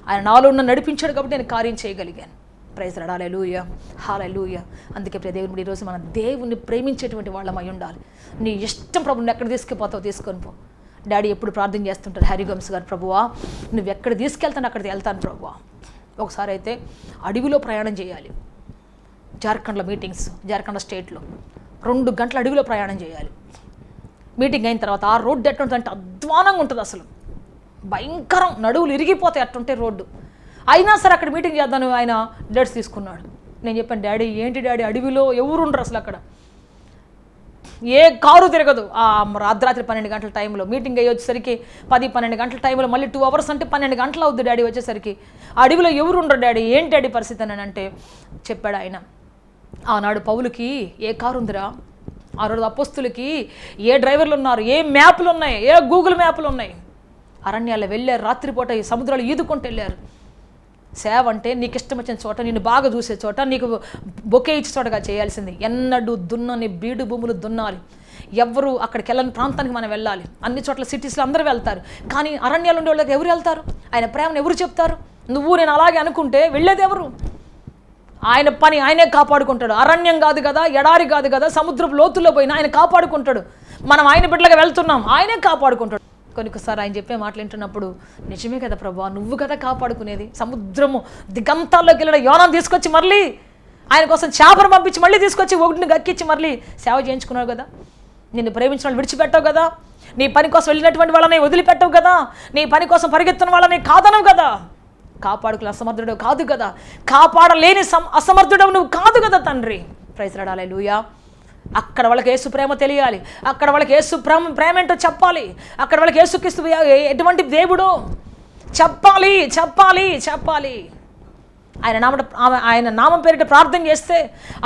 ఆయన నాలో నన్ను నడిపించాడు కాబట్టి నేను కార్యం చేయగలిగాను. ప్రైజ్ లార్డ్, హల్లెలూయా హల్లెలూయా. అందుకే ప్రియ దేవుని ఈరోజు మనం దేవుణ్ణి ప్రేమించేటువంటి వాళ్ళమై ఉండాలి. నీ ఇష్టం ప్రభు, నువ్వు ఎక్కడ తీసుకుపోతావు తీసుకొని పో. డాడీ ఎప్పుడు ప్రార్థన చేస్తుంటారు హరిగంస్ గారు, ప్రభువా నువ్వు ఎక్కడ తీసుకెళ్తాను అక్కడికి వెళ్తాను ప్రభువా. ఒకసారి అయితే అడవిలో ప్రయాణం చేయాలి, జార్ఖండ్లో మీటింగ్స్, జార్ఖండ్ స్టేట్లో 2 గంటల అడవిలో ప్రయాణం చేయాలి. మీటింగ్ అయిన తర్వాత ఆ రోడ్డు ఎట్టుంటుందంటే అధ్వానంగా ఉంటుంది, అసలు భయంకరం, నడువులు ఇరిగిపోతాయి అట్టుంటే రోడ్డు. అయినా సరే అక్కడ మీటింగ్ చేద్దాను ఆయన డేట్స్ తీసుకున్నాడు. నేను చెప్పాను, డాడీ ఏంటి డాడీ అడవిలో ఎవరు ఉండరు అసలు, అక్కడ ఏ కారు తిరగదు. ఆ రాత్రి 12 గంటల టైంలో మీటింగ్ అయ్యి వచ్చేసరికి 10-12 గంటల టైంలో మళ్ళీ 2 అవర్స్ అంటే 12 గంటలు అవుద్ది డాడీ వచ్చేసరికి. అడవిలో ఎవరు ఉండరు డాడీ, ఏంటి డాడీ పరిస్థితి అని అంటే చెప్పాడు ఆయన, ఆనాడు పౌలుకి ఏ కారు ఉందిరా, ఆ రోజు అపోస్తులకి ఏ డ్రైవర్లు ఉన్నారు, ఏ మ్యాప్లు ఉన్నాయి, ఏ గూగుల్ మ్యాప్లు ఉన్నాయి. అరణ్యాల్లో వెళ్ళారు, రాత్రిపూట ఈ సముద్రాలు ఈదుకుంటూ వెళ్ళారు. సేవ అంటే నీకు ఇష్టం వచ్చిన చోట, నిన్ను బాగా చూసే చోట, నీకు బొకే ఇచ్చే చోటగా చేయాల్సింది. ఎన్నడూ దున్నని బీడు భూములు దున్నాలి. ఎవరు అక్కడికి వెళ్ళని ప్రాంతానికి మనం వెళ్ళాలి. అన్ని చోట్ల సిటీస్లో అందరూ వెళ్తారు, కానీ అరణ్యాలు ఉండే వాళ్ళకి ఎవరు వెళ్తారు? ఆయన ప్రేమను ఎవరు చెప్తారు? నువ్వు నేను అలాగే అనుకుంటే వెళ్ళేది ఎవరు? ఆయన పని ఆయనే కాపాడుకుంటాడు. అరణ్యం కాదు కదా, ఎడారి కాదు కదా, సముద్రపు లోతుల్లో పోయినా ఆయన కాపాడుకుంటాడు. మనం ఆయన బిడ్డలుగా వెళ్తున్నాం, ఆయనే కాపాడుకుంటాడు. కొన్నిసారి ఆయన చెప్పే మాటలు వింటున్నప్పుడు నిజమే కదా ప్రభువా, నువ్వు కదా కాపాడుకునేది. సముద్రము దిగంతాల్లోకి వెళ్ళిన యోనాను తీసుకొచ్చి మళ్ళీ ఆయన కోసం చేపను పంపించి మళ్ళీ తీసుకొచ్చి ఒకటిని గక్కించి మళ్ళీ సేవ చేయించుకున్నావు కదా. నిన్ను ప్రేమించిన వాళ్ళు విడిచిపెట్టావు కదా, నీ పని కోసం వెళ్ళినటువంటి వాళ్ళని వదిలిపెట్టవు కదా, నీ పని కోసం పరిగెత్తున్న వాళ్ళని కాదనవు కదా. కాపాడుకుని అసమర్థుడు కాదు కదా, కాపాడలేని అసమర్థుడవు నువ్వు కాదు కదా తండ్రి. ప్రైజ్ లార్డ్, హల్లెలూయా. అక్కడ వాళ్ళకి యేసు ప్రేమ తెలియాలి, అక్కడ వాళ్ళకి యేసు ప్రేమ ఏంటో చెప్పాలి, అక్కడ వాళ్ళకి యేసుక్రీస్తు ఎటువంటి దేవుడు చెప్పాలి చెప్పాలి చెప్పాలి. ఆయన నామం పేరిట ప్రార్థన చేస్తే,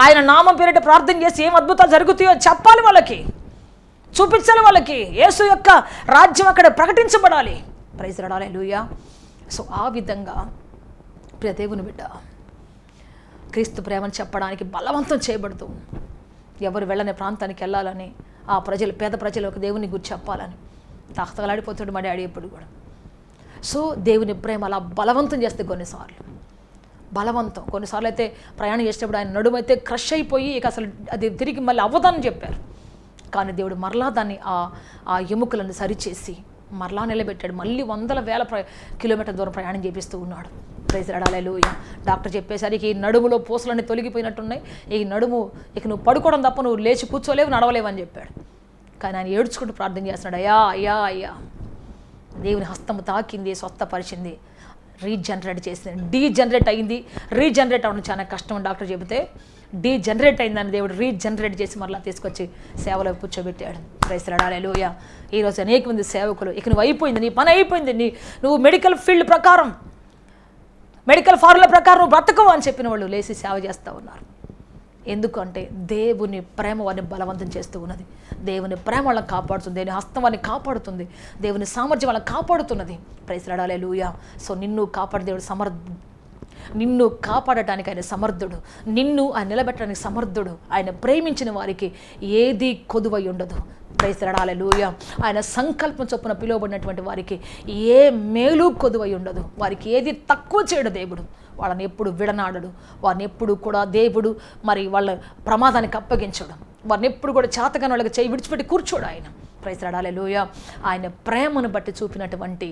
ఆయన నామం పేరిట ప్రార్థన చేసి ఏం అద్భుతాలు జరుగుతాయో చెప్పాలి, వాళ్ళకి చూపించాలి, వాళ్ళకి యేసు యొక్క రాజ్యం అక్కడ ప్రకటించబడాలి. Praise Lord, hallelujah. సో ఆ విధంగా ప్రియ దేవుని బిడ్డ క్రీస్తు ప్రేమను చెప్పడానికి బలవంతం చేయబడుతూ, ఎవరు వెళ్ళని ప్రాంతానికి వెళ్ళాలని, ఆ ప్రజలు పేద ప్రజలకు దేవుని గురించి చెప్పాలని తహతలాడిపోతాడు మా డాడీ ఎప్పుడు కూడా. సో దేవుని ప్రేమ అలా బలవంతం చేస్తే కొన్నిసార్లు అయితే ప్రయాణం చేసేటప్పుడు ఆయన నడుమైతే క్రష్ అయిపోయి ఇక అసలు అది తిరిగి మళ్ళీ అవ్వదని చెప్పారు. కానీ దేవుడు మరలా దాన్ని ఆ ఎముకలను సరిచేసి మరలా నిలబెట్టాడు. మళ్ళీ 100,000 కిలోమీటర్ల దూరం ప్రయాణం చేపిస్తూ ఉన్నాడు. ప్రైజ్ లార్డ్, హల్లెలూయా. డాక్టర్ చెప్పేసరికి ఈ నడుములో పూసలన్నీ తొలగిపోయినట్టున్నాయి, ఈ నడుము ఇక నువ్వు పడుకోవడం తప్ప నువ్వు లేచి కూర్చోలేవు, నడవలేవు అని చెప్పాడు. కానీ ఆయన ఏడ్చుకుంటూ ప్రార్థన చేస్తున్నాడు, అయ్యా అయ్యా అయ్యా. దేవుని హస్తము తాకింది, స్వస్థపరిచింది, రీజనరేట్ చేసింది. డీజనరేట్ అయింది. రీజనరేట్ అవ్వడం చాలా కష్టం అని డాక్టర్ చెబితే డీజనరేట్ అయిందని దేవుడు రీజనరేట్ చేసి మరలా తీసుకొచ్చి సేవలో కూర్చోబెట్టాడు. ప్రైజ్ లార్డ్, హల్లెలూయా. ఈరోజు అనేక మంది సేవకులు ఇక నువ్వు అయిపోయింది, నీ పని అయిపోయింది, నువ్వు మెడికల్ ఫీల్డ్ ప్రకారం, మెడికల్ ఫార్ములా ప్రకారం నువ్వు బ్రతకవు అని చెప్పిన వాళ్ళు లేచి సేవ చేస్తూ ఉన్నారు. ఎందుకంటే దేవుని ప్రేమ వారిని బలవంతం చేస్తూ ఉన్నది. దేవుని ప్రేమ వాళ్ళని కాపాడుతుంది, దేవుని హస్తం వారిని కాపాడుతుంది, దేవుని సామర్థ్యం వాళ్ళని కాపాడుతున్నది. Praise Lord, hallelujah. సో నిన్ను కాపాడే దేవుడు నిన్ను కాపాడటానికి ఆయన సమర్థుడు, నిన్ను ఆయన నిలబెట్టడానికి సమర్థుడు. ఆయన ప్రేమించిన వారికి ఏది కొదువై ఉండదు. Praise Lord, hallelujah. ఆయన సంకల్పం చొప్పున పిలువబడినటువంటి వారికి ఏ మేలు కొదువై ఉండదు. వారికి ఏది తక్కువ చేయడు దేవుడు. వాళ్ళని ఎప్పుడు విడనాడడు, వారిని ఎప్పుడు కూడా దేవుడు మరి వాళ్ళ ప్రమాదానికి అప్పగించడు, వారిని ఎప్పుడు కూడా చేతగాని వాళ్ళకి చేయి విడిచిపెట్టి కూర్చోడు ఆయన. Praise Lord, hallelujah. ఆయన ప్రేమను బట్టి చూపినటువంటి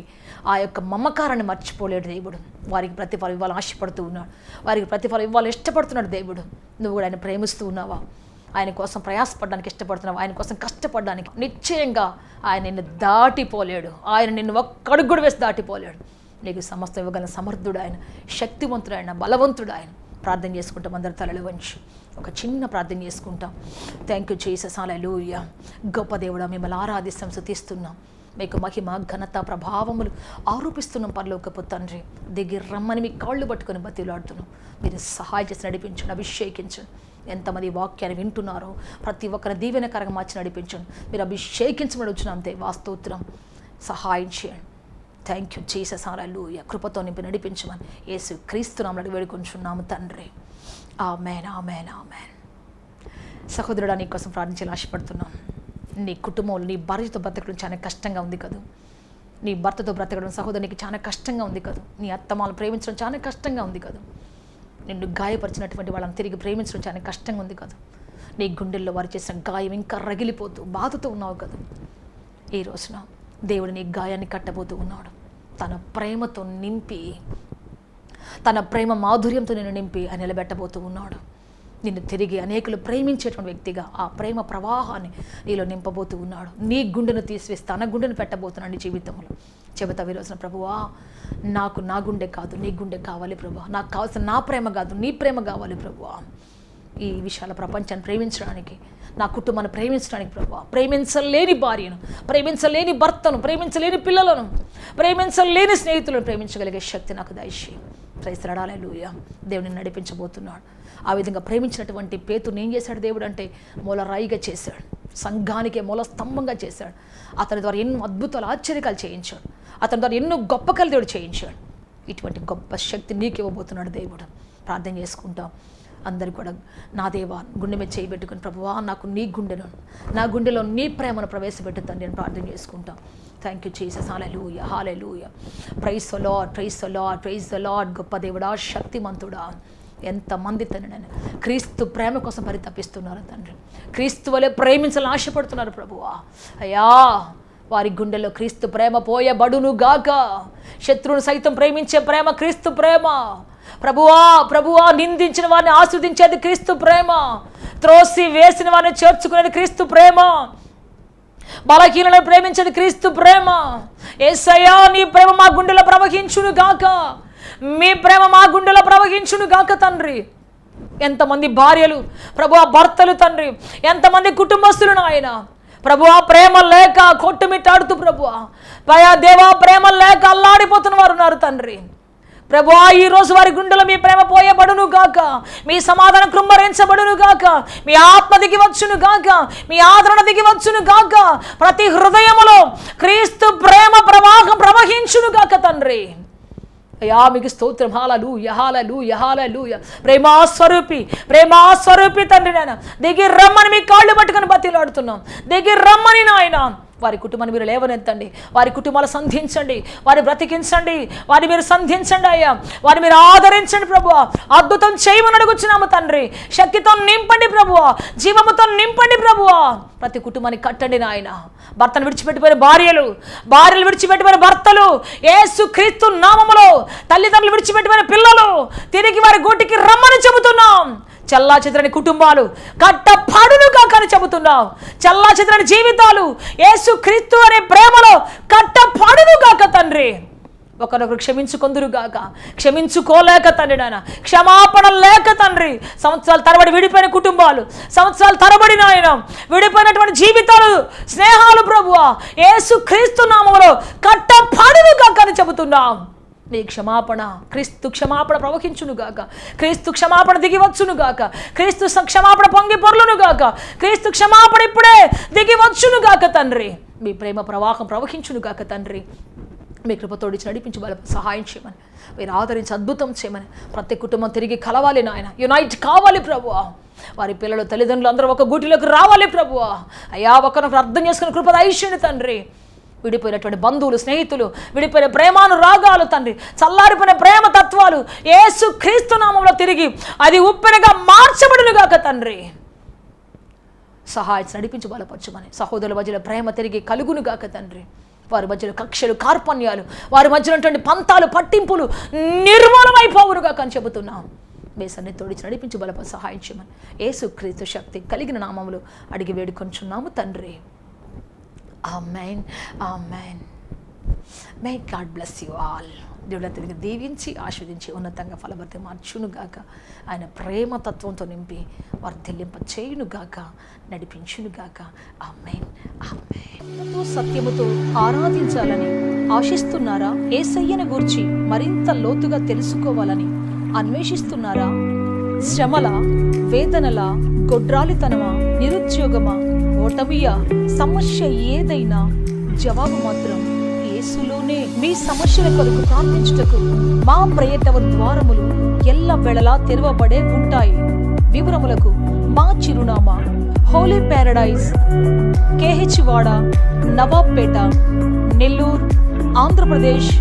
ఆ యొక్క మమకారాన్ని మర్చిపోలేడు దేవుడు. వారికి ప్రతిఫలం ఇవ్వాలని ఆశపడుతూ ఉన్నాడు, వారికి ప్రతిఫలం ఇవ్వాలని ఇష్టపడుతున్నాడు దేవుడు. నువ్వు కూడా ఆయన ప్రేమిస్తూ ఉన్నావా? ఆయన కోసం ప్రయాసపడడానికి ఇష్టపడుతున్నావు, ఆయన కోసం కష్టపడడానికి? నిశ్చయంగా ఆయన నిన్ను దాటిపోలేడు, ఆయన నిన్ను ఒక్కడుగు కూడా వేసి దాటిపోలేడు. నీకు సమస్తం ఇవ్వగల సమర్థుడు ఆయన, శక్తివంతుడు ఆయన, బలవంతుడు ఆయన. ప్రార్థన చేసుకుంటాం, అందరి తలలు వంచి ఒక చిన్న ప్రార్థన చేసుకుంటాం. థ్యాంక్ యూ జీసస్, హల్లెలూయా. గొప్ప దేవుడా, మిమ్మల్ని ఆరాధిస్తాం, స్తుతిస్తున్నాం. మీకు మహిమ ఘనత ప్రభావములు ఆరోపిస్తున్నాం. పరలోకపు తండ్రి, దిగి రమ్మని మీ కాళ్ళు పట్టుకొని బతిలాడుతున్నాం. మీరు సహాయం చేసి నడిపించండి, అభిషేకించండి. ఎంతమంది వాక్యాన్ని వింటున్నారో ప్రతి ఒక్కరిని దీవెనకరంగా మార్చి నడిపించండి. మీరు అభిషేకించమని వచ్చిన అంతే వాస్తోత్రం, సహాయం చేయండి. థ్యాంక్ యూ జీసస్, హల్లెలూయా. కృపతో నింపి నడిపించమని యేసు క్రీస్తు నామములో వేడుకొంచున్నాము తండ్రి. ఆమేన్, ఆమేన్, ఆమేన్. సహోదరుడా, నీ కోసం ప్రార్థించాలని ఆశపడుతున్నాను. నీ కుటుంబంలో నీ భార్యతో బ్రతకడం చాలా కష్టంగా ఉంది కదా. నీ భర్తతో బ్రతకడం సహోదరునికి చాలా కష్టంగా ఉంది కదా. నీ అత్తమాలను ప్రేమించడం చాలా కష్టంగా ఉంది కదా. నిన్ను గాయపరిచినటువంటి వాళ్ళని తిరిగి ప్రేమించడం చాలా కష్టంగా ఉంది కదా. నీ గుండెల్లో వారు చేసిన గాయం ఇంకా రగిలిపోతూ బాధతో ఉన్నావు కదా. ఈ రోజున దేవుడు నీ గాయాన్ని కట్టబోతూ ఉన్నాడు. తన ప్రేమతో నింపి, తన ప్రేమ మాధుర్యంతో నిన్ను నింపి ఆయన నిలబెట్టబోతూ ఉన్నాడు. నిన్ను తిరిగి అనేకులు ప్రేమించేటువంటి వ్యక్తిగా ఆ ప్రేమ ప్రవాహాన్ని నీలో నింపబోతూ ఉన్నాడు. నీ గుండెను తీసివేసి తన గుండెను పెట్టబోతున్నాడు నీ జీవితంలో. చెబుతా ఈ రోజున, ప్రభువా నాకు నా గుండె కాదు నీ గుండె కావాలి ప్రభువా, నాకు కావాల్సిన నా ప్రేమ కాదు నీ ప్రేమ కావాలి ప్రభువా. ఈ విషయాల ప్రపంచాన్ని ప్రేమించడానికి, నా కుటుంబాన్ని ప్రేమించడానికి ప్రభువా, ప్రేమించలేని భార్యను, ప్రేమించలేని భర్తను, ప్రేమించలేని పిల్లలను, ప్రేమించలేని స్నేహితులను ప్రేమించగలిగే శక్తి నాకు దయచేయి. ప్రైజ్ లార్డ్, హల్లెలూయా. దేవుడిని నడిపించబోతున్నాడు. ఆ విధంగా ప్రేమించినటువంటి పేతురుని ఏం చేశాడు దేవుడు అంటే మూలరాయిగా చేశాడు, సంఘానికే మూల స్తంభంగా చేశాడు. అతని ద్వారా ఎన్నో అద్భుతాలు ఆశ్చర్యకాలు చేయించాడు, అతని ద్వారా ఎన్నో గొప్ప కలు దేవుడు చేయించాడు. ఇటువంటి గొప్ప శక్తి నీకు ఇవ్వబోతున్నాడు దేవుడు. ప్రార్థన చేసుకుంటాం అందరు కూడా. నా దేవా, గుండె మీద చేయబెట్టుకుని ప్రభువా నాకు నీ గుండెను, నా గుండెలో నీ ప్రేమను ప్రవేశపెట్టుతాను నేను ప్రార్థన చేసుకుంటాం. Thank you Jesus, hallelujah, hallelujah. Praise the lord, praise the lord, praise the lord. గొప్ప దేవుడా, శక్తిమంతుడా. ఎంతమంది తండ్రి క్రీస్తు ప్రేమ కోసం పరితపిస్తున్నారు తండ్రి, క్రీస్తు వలె ప్రేమించాలని ఆశపడుతున్నారు ప్రభువా. అయ్యా, వారి గుండెల్లో క్రీస్తు ప్రేమ పోయబడును గాక. శత్రువును సైతం ప్రేమించే ప్రేమ క్రీస్తు ప్రేమ ప్రభువా. ప్రభువా, నిందించిన వారిని ఆస్వాదించేది క్రీస్తు ప్రేమ, త్రోసి వేసిన వారిని చేర్చుకునేది క్రీస్తు ప్రేమ, బలహీనలను ప్రేమించేది క్రీస్తు ప్రేమ. యేసయ్యా, నీ ప్రేమ మా గుండెలో ప్రవహించును గాక, మీ ప్రేమ మా గుండెలో ప్రవహించును గాక తండ్రి. ఎంతమంది భార్యలు ప్రభువా, భర్తలు తండ్రి, ఎంతమంది కుటుంబస్తులు నాయన ప్రభువా, ప్రేమ లేక కొట్టుమిట్టాడుతూ ప్రభువా, దేవా ప్రేమ లేక అల్లాడిపోతున్న వారు ఉన్నారు తండ్రి. ప్రభువా, ఈ రోజు వారి గుండెలో మీ ప్రేమ పోయబడును గాక, మీ సమాధానం కృంభరించబడును గాక, మీ ఆత్మ దిగి వచ్చును గాక, మీ ఆదరణ దిగి వచ్చును గాక, ప్రతి హృదయములో క్రీస్తు ప్రేమ ప్రవాహం ప్రవహించును గాక తండ్రి. అయ్యా, మీకు స్తోత్రం. హల్లెలూయా, హల్లెలూయా, హల్లెలూయా. ప్రేమాస్వరూపి, ప్రేమాస్వరూపి తండ్రి నాయన, దిగి రమ్మని మీ కాళ్ళు పట్టుకొని బతిలాడుతున్నాం. దిగి రమ్మని నాయన వారి కుటుంబాన్ని మీరు లేవనెత్తండి, వారి కుటుంబాలు సంధించండి, వారిని బ్రతికించండి, వారిని మీరు సంధించండి అయ్యా, వారిని మీరు ఆదరించండి ప్రభువా. అద్భుతం చేయమని అడుగుచున్నాము తండ్రి. శక్తితో నింపండి ప్రభువా, జీవముతో నింపండి ప్రభువా. ప్రతి కుటుంబాన్ని కట్టండి నాయన. భర్తను విడిచిపెట్టిపోయిన భార్యలు, భార్యలు విడిచిపెట్టిపోయిన భర్తలు, యేసు క్రీస్తు నామములో తల్లిదండ్రులు విడిచిపెట్టిపోయిన పిల్లలు తిరిగి వారి గూటికి రమ్మని చెబుతున్నాం. చల్లా చెదరని కుటుంబాలు కట్టపడునుగా కానీ చెబుతున్నావు. చల్లా చెదరని జీవితాలు యేసు క్రీస్తు అనే ప్రేమలో కట్టపడునుగాక తండ్రి. ఒకరొకరు క్షమించుకొందురుగాక. క్షమించుకోలేక తండ్రి నాయన, క్షమాపణ లేక తండ్రి, సంవత్సరాల తరబడి విడిపోయిన కుటుంబాలు, సంవత్సరాల తరబడి నాయన విడిపోయినటువంటి జీవితాలు, స్నేహాలు ప్రభువా యేసు క్రీస్తు నామములో కట్టపడునుగాక అని చెబుతున్నాం. నీ క్షమాపణ, క్రీస్తు క్షమాపణ ప్రవహించునుగాక, క్రీస్తు క్షమాపణ దిగివచ్చునుగాక, క్రీస్తు క్షమాపణ పొంగి పొర్లునుగాక, క్రీస్తు క్షమాపణ ఇప్పుడే దిగివచ్చునుగాక తండ్రి. మీ ప్రేమ ప్రవాహం ప్రవహించునుగాక తండ్రి. మీ కృపతోడిచి నడిపించి వాళ్ళ సహాయం చేయమని, మీరు ఆదరించి అద్భుతం చేయమని, ప్రతి కుటుంబం తిరిగి కలవాలి నాయన, యునైట్ కావాలి ప్రభువా. వారి పిల్లలు తల్లిదండ్రులు అందరూ ఒక గూటిలోకి రావాలి ప్రభువా. అయ్యా ఒకరినొకరు అర్థం చేసుకుని కృప దయచేయండి తండ్రి. విడిపోయినటువంటి బంధువులు, స్నేహితులు, విడిపోయిన ప్రేమానురాగాలు తండ్రి, చల్లారిపోయిన ప్రేమ తత్వాలు యేసు క్రీస్తు నామములో తిరిగి అది ఉప్పెనగా మార్చబడునుగాక తండ్రి. సహాయం నడిపించి బలపరచమని, సహోదరుల మధ్యలో ప్రేమ తిరిగి కలుగునుగాక తండ్రి. వారి మధ్యలో కక్షలు, కార్పణ్యాలు, వారి మధ్యలో ఉన్నటువంటి పంతాలు, పట్టింపులు నిర్మూలమైపోవునుగా అని చెబుతున్నాం. మీ సన్నిధి తోడిచి నడిపించి బలప సహాయం చేయమని యేసు క్రీస్తు శక్తి కలిగిన నామములు అడిగి వేడుకొంచున్నాము తండ్రి. Amen, amen. May God bless you all. దేవుడు తిరిగి దీవించి ఆస్వాదించి ఉన్నతంగా ఫలభర్తి మార్చునుగాక. ఆయన ప్రేమ తత్వంతో నింపి వర్ధిల్లింప చేయునుగాక, నడిపించునుగాక. ఆమేన్, ఆమేన్. సత్యముతో ఆరాధించాలని ఆశిస్తున్నారా? యేసయ్యను గూర్చి మరింత లోతుగా తెలుసుకోవాలని అన్వేషిస్తున్నారా? శ్రమల, వేదనల, గొడ్రాలితనమా, నిరుద్యోగమా, ఓటమియా, సమస్య ఏదైనా జవాబు మాత్రం యేసులోనే. మీ సమస్యల కొరకు ప్రార్థించుటకు మా ప్రయత్న ద్వారములు ఎల్ల వేళలా తెరవబడే ఉంటాయి. వివరములకు మా చిరునామా హోలీ ప్యారడైజ్, KH వాడ, నవాబ్పేట, నెల్లూరు, ఆంధ్రప్రదేశ్,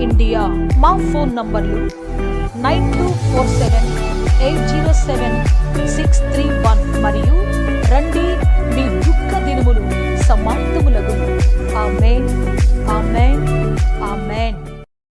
ఇండియా. మా ఫోన్ నంబర్లు 9247 807